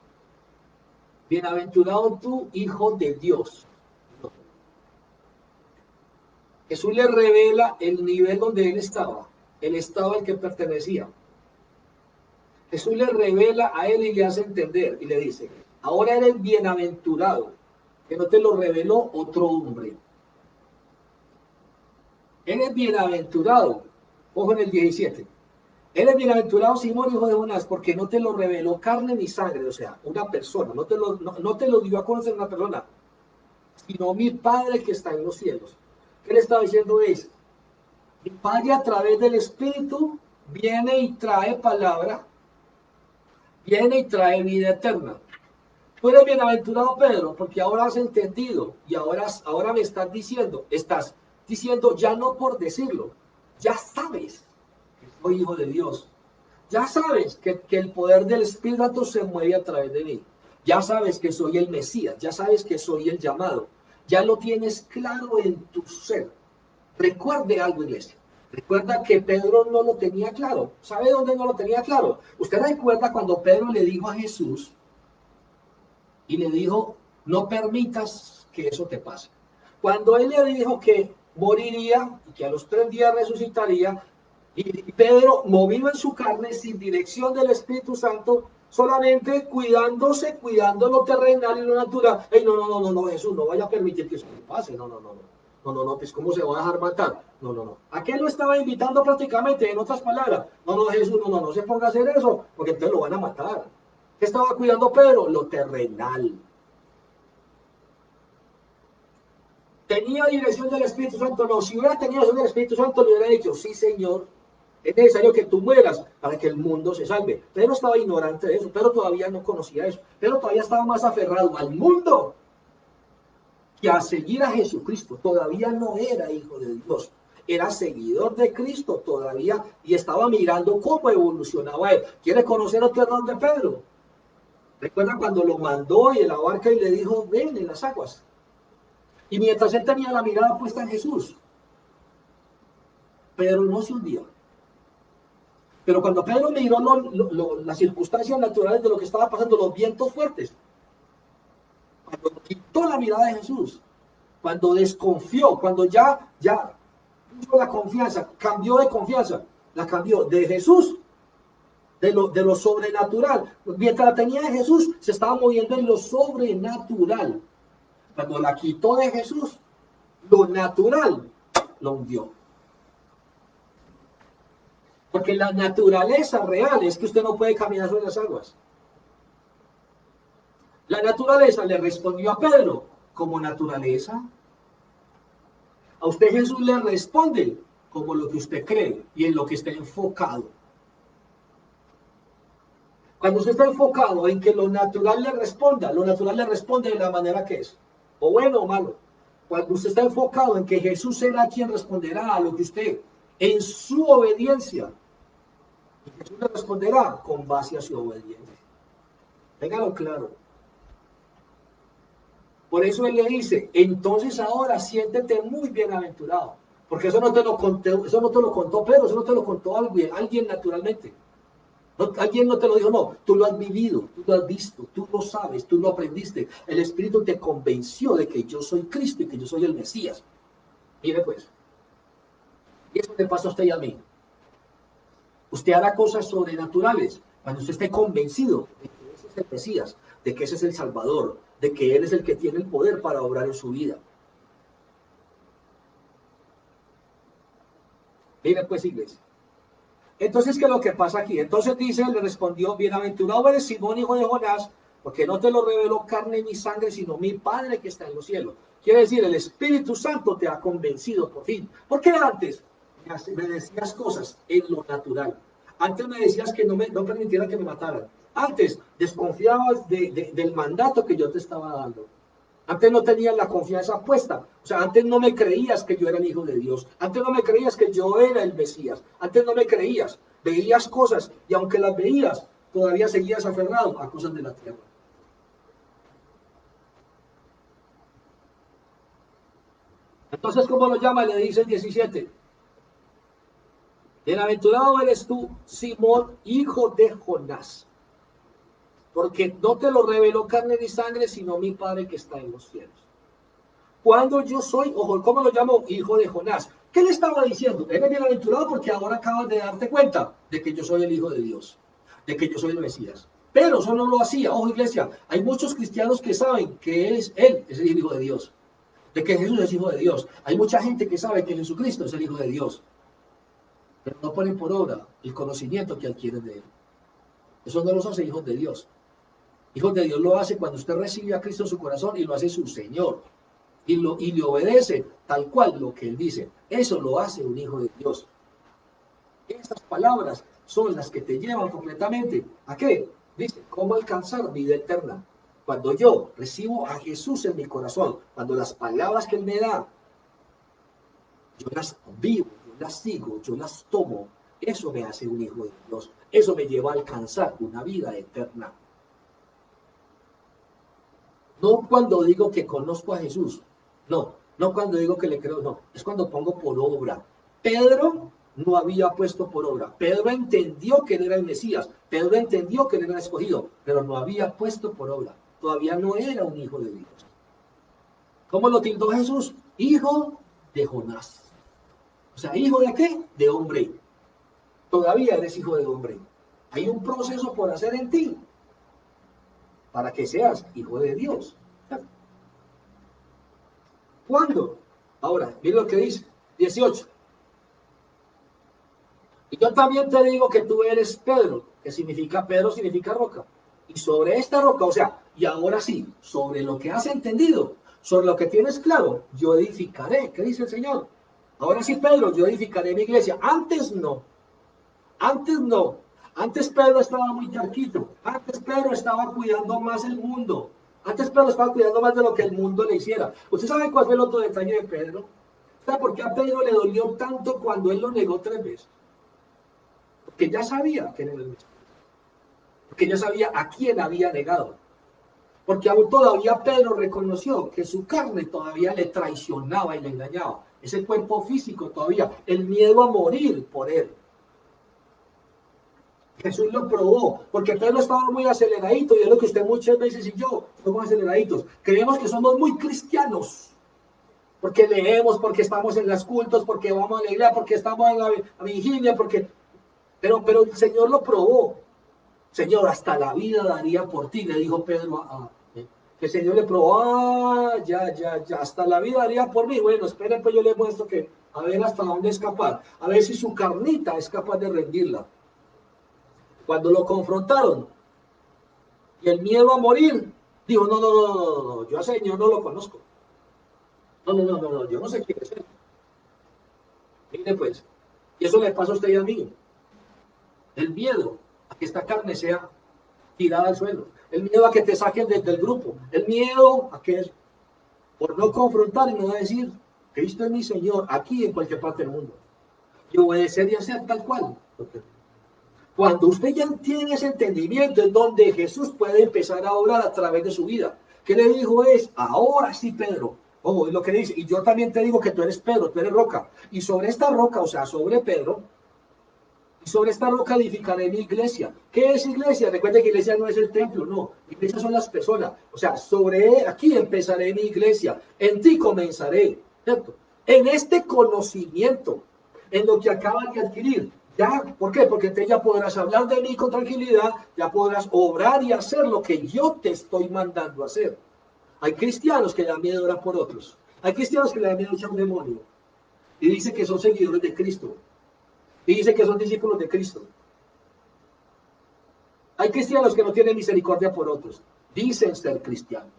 bienaventurado tú, hijo de Dios. No. Jesús le revela el nivel donde él estaba, el estado al que pertenecía. Jesús le revela a él y le hace entender y le dice, ahora eres bienaventurado, que no te lo reveló otro hombre. Eres bienaventurado, ojo en el 17. Eres bienaventurado, Simón, hijo de Jonás, porque no te lo reveló carne ni sangre, o sea, una persona, no te lo dio a conocer una persona, sino mi Padre que está en los cielos. ¿Qué le estaba diciendo? Es, mi Padre a través del Espíritu viene y trae palabra, viene y trae vida eterna. Tú eres bienaventurado, Pedro, porque ahora has entendido y ahora me estás diciendo ya no por decirlo, ya sabes que soy hijo de Dios. Ya sabes que el poder del Espíritu Santo se mueve a través de mí. Ya sabes que soy el Mesías, ya sabes que soy el llamado. Ya lo tienes claro en tu ser. Recuerde algo, iglesia. Recuerda que Pedro no lo tenía claro. ¿Sabe dónde no lo tenía claro? Usted recuerda cuando Pedro le dijo a Jesús y le dijo, no permitas que eso te pase. Cuando él le dijo que moriría y que a los 3 días resucitaría, y Pedro, movido en su carne, sin dirección del Espíritu Santo, solamente cuidándose, cuidando lo terrenal y lo natural. Hey, no, Jesús, no vaya a permitir que eso me pase. No, pues ¿cómo se va a dejar matar? No. ¿A qué lo estaba invitando prácticamente? En otras palabras, no, Jesús, no se ponga a hacer eso, porque entonces lo van a matar. ¿Qué estaba cuidando Pedro? Lo terrenal. ¿Tenía dirección del Espíritu Santo? No, si hubiera tenido dirección del Espíritu Santo, le hubiera dicho, sí, Señor, es necesario que tú mueras para que el mundo se salve. Pedro estaba ignorante de eso, Pedro todavía no conocía eso, Pedro todavía estaba más aferrado al mundo que a seguir a Jesucristo. Todavía no era hijo de Dios, era seguidor de Cristo todavía y estaba mirando cómo evolucionaba él. ¿Quiere conocer otro error de Pedro? Recuerda cuando lo mandó y en la barca y le dijo, ven en las aguas. Y mientras él tenía la mirada puesta en Jesús, Pedro no se hundía. Pero cuando Pedro miró las circunstancias naturales de lo que estaba pasando, los vientos fuertes, cuando quitó la mirada de Jesús, cuando desconfió, cuando ya puso la confianza, cambió de confianza, la cambió de Jesús, de lo sobrenatural. Mientras la tenía de Jesús, se estaba moviendo en lo sobrenatural. Cuando la quitó de Jesús, lo natural lo hundió. Porque la naturaleza real es que usted no puede caminar sobre las aguas. La naturaleza le respondió a Pedro como naturaleza. A usted Jesús le responde como lo que usted cree y en lo que está enfocado. Cuando usted está enfocado en que lo natural le responda, lo natural le responde de la manera que es, o bueno o malo. Cuando usted está enfocado en que Jesús será quien responderá a lo que usted, en su obediencia, Jesús le responderá con base a su obediencia. Téngalo claro. Por eso él le dice, entonces ahora siéntete muy bienaventurado. Porque eso no te lo contó Pedro, eso no te lo contó alguien naturalmente. Alguien no te lo dijo, no, tú lo has vivido, tú lo has visto, tú lo sabes, tú lo aprendiste. El Espíritu te convenció de que yo soy Cristo y que yo soy el Mesías. Mire pues, y eso le pasa a usted y a mí. Usted hará cosas sobrenaturales cuando usted esté convencido de que ese es el Mesías, de que ese es el Salvador, de que Él es el que tiene el poder para obrar en su vida. Mire pues, iglesia. Entonces, ¿qué es lo que pasa aquí? Entonces dice, le respondió, bienaventurado eres Simón, hijo de Jonás, porque no te lo reveló carne ni sangre, sino mi Padre que está en los cielos. Quiere decir, el Espíritu Santo te ha convencido por fin. ¿Por qué antes me decías cosas en lo natural? Antes me decías que no permitiera que me mataran. Antes desconfiabas del mandato que yo te estaba dando. Antes no tenías la confianza puesta. O sea, antes no me creías que yo era el Hijo de Dios. Antes no me creías que yo era el Mesías. Antes no me creías. Veías cosas y aunque las veías, todavía seguías aferrado a cosas de la tierra. Entonces, ¿cómo lo llama? Le dice el 17. Bienaventurado eres tú, Simón, hijo de Jonás. Porque no te lo reveló carne ni sangre, sino mi Padre que está en los cielos. Cuando yo soy, ojo, ¿cómo lo llamo? Hijo de Jonás. ¿Qué le estaba diciendo? Eres bienaventurado porque ahora acabas de darte cuenta de que yo soy el Hijo de Dios, de que yo soy el Mesías. Pero eso no lo hacía. Ojo, iglesia, hay muchos cristianos que saben que Él es el Hijo de Dios, de que Jesús es Hijo de Dios. Hay mucha gente que sabe que Jesucristo es el Hijo de Dios, pero no ponen por obra el conocimiento que adquieren de Él. Eso no los hace hijos de Dios. Hijos de Dios lo hace cuando usted recibe a Cristo en su corazón y lo hace su Señor. y le obedece tal cual lo que él dice. Eso lo hace un hijo de Dios. Esas palabras son las que te llevan completamente. ¿A qué? Dice, ¿cómo alcanzar vida eterna? Cuando yo recibo a Jesús en mi corazón, cuando las palabras que Él me da, yo las vivo, yo las sigo, yo las tomo, eso me hace un hijo de Dios. Eso me lleva a alcanzar una vida eterna. No cuando digo que conozco a Jesús, no cuando digo que le creo, no, es cuando pongo por obra. Pedro no había puesto por obra. Pedro entendió que él era el Mesías, Pedro entendió que él era el escogido, pero no había puesto por obra. Todavía no era un hijo de Dios. ¿Cómo lo tildó Jesús? Hijo de Jonás. O sea, ¿hijo de qué? De hombre. Todavía eres hijo de hombre. Hay un proceso por hacer en ti para que seas hijo de Dios. ¿Cuándo? Ahora, mira lo que dice, 18. Y yo también te digo que tú eres Pedro, que significa Pedro, significa roca. Y sobre esta roca, o sea, y ahora sí, sobre lo que has entendido, sobre lo que tienes claro, yo edificaré. ¿Qué dice el Señor? Ahora sí, Pedro, yo edificaré mi iglesia. Antes no, antes no. Antes Pedro estaba muy charquito. Antes Pedro estaba cuidando más el mundo. Antes Pedro estaba cuidando más de lo que el mundo le hiciera. ¿Usted sabe cuál fue el otro detalle de Pedro? ¿Sabe por qué a Pedro le dolió tanto cuando él lo negó 3 veces? Porque ya sabía que era el Mesías. Porque ya sabía a quién había negado. Porque aún todavía Pedro reconoció que su carne todavía le traicionaba y le engañaba. Ese cuerpo físico todavía, el miedo a morir por él. Jesús lo probó, porque Pedro estaba muy aceleradito, y es lo que usted muchas veces y yo somos aceleraditos. Creemos que somos muy cristianos, porque leemos, porque estamos en las cultos, porque vamos a la iglesia, porque estamos en la vigilia, porque... Pero el Señor lo probó. Señor, hasta la vida daría por ti, le dijo Pedro que el Señor le probó, ya, hasta la vida daría por mí. Bueno, esperen, pues yo le muestro que a ver hasta dónde escapar, a ver si su carnita es capaz de rendirla. Cuando lo confrontaron y el miedo a morir, dijo, no, yo a ese Señor no lo conozco. No, yo no sé quién es él. Mire pues, y eso le pasa a usted y a mí. El miedo a que esta carne sea tirada al suelo. El miedo a que te saquen del grupo. El miedo a que, por no confrontar y no decir, Cristo es mi Señor, aquí en cualquier parte del mundo. Y obedecer y hacer tal cual. Cuando usted ya tiene ese entendimiento, es donde Jesús puede empezar a obrar a través de su vida. ¿Qué le dijo? Es, ahora sí, Pedro. Ojo, es lo que dice. Y yo también te digo que tú eres Pedro, tú eres roca. Y sobre esta roca, o sea, sobre Pedro, y sobre esta roca edificaré mi iglesia. ¿Qué es iglesia? Recuerde que iglesia no es el templo, no. Iglesia son las personas. O sea, sobre aquí empezaré mi iglesia. En ti comenzaré. ¿Cierto? En este conocimiento, en lo que acabas de adquirir. Ya, ¿por qué? Porque entonces ya podrás hablar de mí con tranquilidad, ya podrás obrar y hacer lo que yo te estoy mandando a hacer. Hay cristianos que le dan miedo orar por otros. Hay cristianos que le dan miedo echar un demonio. Y dicen que son seguidores de Cristo. Y dicen que son discípulos de Cristo. Hay cristianos que no tienen misericordia por otros. Dicen ser cristianos.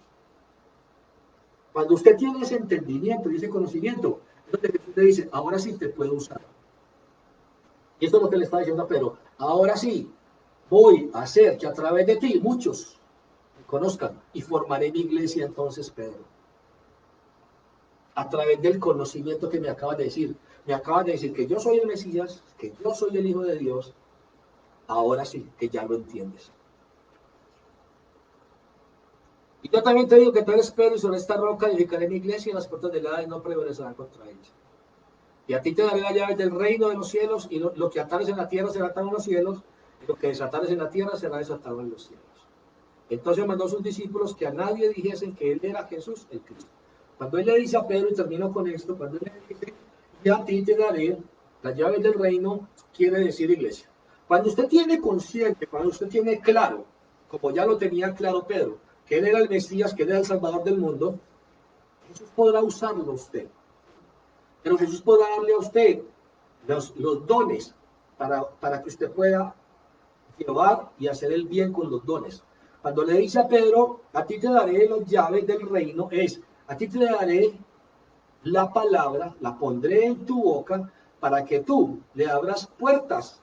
Cuando usted tiene ese entendimiento y ese conocimiento, es donde Jesús le dice, ahora sí te puedo usar. Y esto es lo que le está diciendo a Pedro. Ahora sí, voy a hacer que a través de ti muchos me conozcan y formaré mi iglesia entonces, Pedro. A través del conocimiento que me acabas de decir. Me acabas de decir que yo soy el Mesías, que yo soy el Hijo de Dios. Ahora sí, que ya lo entiendes. Y yo también te digo que tú eres Pedro, y sobre esta roca edificaré mi iglesia, y las puertas del Hades no prevalecerán contra ella. Y a ti te daré las llaves del reino de los cielos, y lo que atares en la tierra será atado en los cielos, y lo que desatares en la tierra será desatado en los cielos. Entonces mandó a sus discípulos que a nadie dijesen que él era Jesús el Cristo. Cuando él le dice a Pedro, y termino con esto, cuando él le dice, y a ti te daré las llaves del reino, quiere decir iglesia. Cuando usted tiene consciente, cuando usted tiene claro, como ya lo tenía claro Pedro, que él era el Mesías, que él era el Salvador del mundo, Jesús podrá usarlo a usted. Pero Jesús podrá darle a usted los dones para que usted pueda llevar y hacer el bien con los dones. Cuando le dice a Pedro, a ti te daré las llaves del reino, es A ti te daré la palabra, la pondré en tu boca para que tú le abras puertas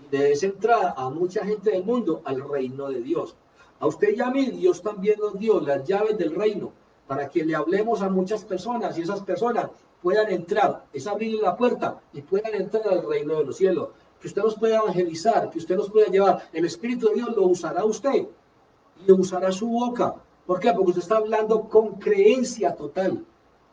y le des entrada a mucha gente del mundo al reino de Dios. A usted y a mí, Dios también nos dio las llaves del reino para que le hablemos a muchas personas y esas personas puedan entrar, es abrirle la puerta y puedan entrar al reino de los cielos. Que usted los pueda evangelizar, que usted los pueda llevar. El Espíritu de Dios lo usará a usted y usará su boca. ¿Por qué? Porque usted está hablando con creencia total.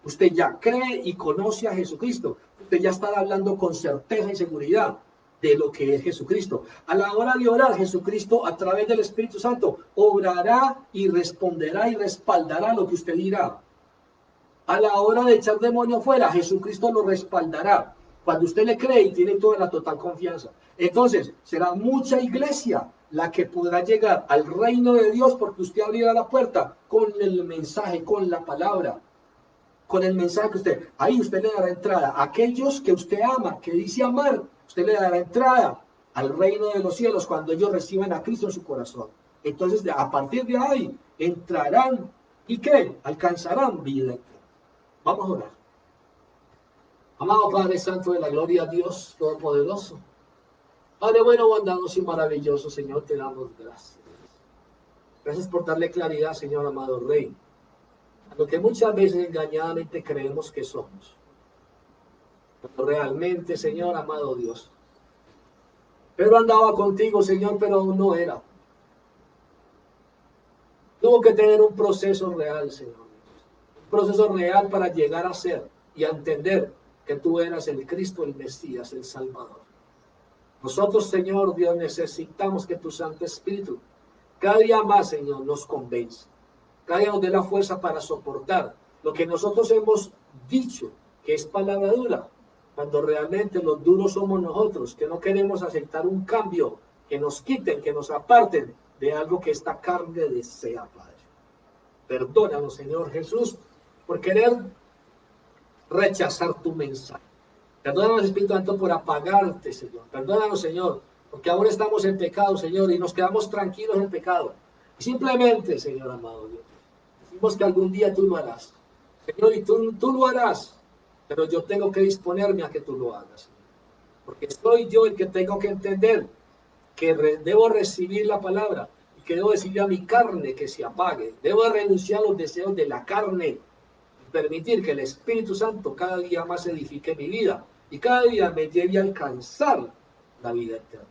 Usted ya cree y conoce a Jesucristo. Usted ya está hablando con certeza y seguridad de lo que es Jesucristo. A la hora de orar, Jesucristo a través del Espíritu Santo obrará y responderá y respaldará lo que usted dirá. A la hora de echar demonio fuera, Jesucristo lo respaldará. Cuando usted le cree y tiene toda la total confianza. Entonces, será mucha iglesia la que podrá llegar al reino de Dios porque usted abrirá la puerta con el mensaje, con la palabra, con el mensaje que ahí usted le dará entrada a aquellos que usted ama, que dice amar, usted le dará entrada al reino de los cielos cuando ellos reciban a Cristo en su corazón. Entonces, a partir de ahí, entrarán y ¿qué? Alcanzarán vida. Vamos a orar. Amado Padre Santo de la gloria, Dios Todopoderoso. Padre bueno, bondadoso y maravilloso, Señor, te damos gracias. Gracias por darle claridad, Señor amado Rey, a lo que muchas veces engañadamente creemos que somos. Pero realmente, Señor amado Dios, Pedro andaba contigo, Señor, pero aún no era. Tuvo que tener un proceso real, Señor. Un proceso real para llegar a ser y a entender que tú eras el Cristo, el Mesías, el Salvador. Nosotros, Señor Dios, necesitamos que tu Santo Espíritu cada día más, Señor, nos convence. Cada día nos dé la fuerza para soportar lo que nosotros hemos dicho, que es palabra dura, cuando realmente los duros somos nosotros, que no queremos aceptar un cambio, que nos quiten, que nos aparten de algo que esta carne desea, Padre. Perdónanos, Señor Jesús, por querer rechazar tu mensaje. Perdónanos, Espíritu Santo, por apagarte, Señor. Perdónanos, Señor, porque ahora estamos en pecado, Señor, y nos quedamos tranquilos en pecado. Y simplemente, Señor amado Dios, decimos que algún día tú lo harás. Señor, y tú lo harás, pero yo tengo que disponerme a que tú lo hagas. Porque soy yo el que tengo que entender que debo recibir la palabra y que debo decirle a mi carne que se apague. Debo renunciar a los deseos de la carne y permitir que el Espíritu Santo cada día más edifique mi vida y cada día me lleve a alcanzar la vida eterna.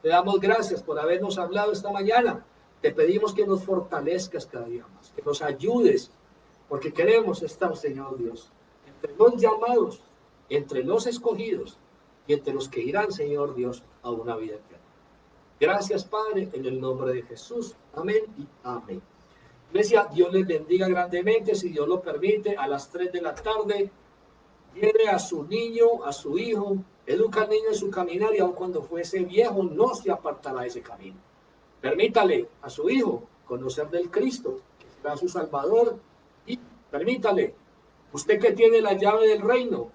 Te damos gracias por habernos hablado esta mañana. Te pedimos que nos fortalezcas cada día más, que nos ayudes, porque queremos estar, Señor Dios, entre los llamados, entre los escogidos y entre los que irán, Señor Dios, a una vida eterna. Gracias, Padre, en el nombre de Jesús. Amén y amén. Iglesia, Dios les bendiga grandemente, si Dios lo permite, a las 3 de la tarde. Lleve a su niño, a su hijo, educa al niño en su caminar y aun cuando fuese viejo no se apartará de ese camino. Permítale a su hijo conocer del Cristo, que será su Salvador, y permítale, usted que tiene la llave del reino,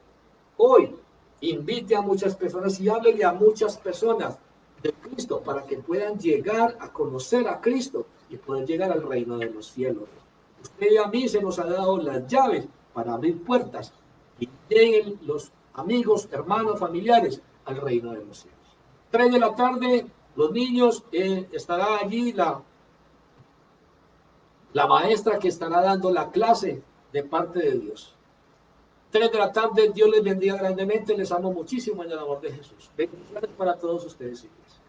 hoy invite a muchas personas y háblele a muchas personas de Cristo para que puedan llegar a conocer a Cristo y poder llegar al reino de los cielos. Usted y a mí se nos ha dado las llaves para abrir puertas y lleguen los amigos, hermanos, familiares al reino de los cielos. 3 de la tarde, los niños, estará allí la maestra que estará dando la clase de parte de Dios. 3 de la tarde, Dios les bendiga grandemente, les amo muchísimo en el amor de Jesús. Bendiciones para todos ustedes, hijos.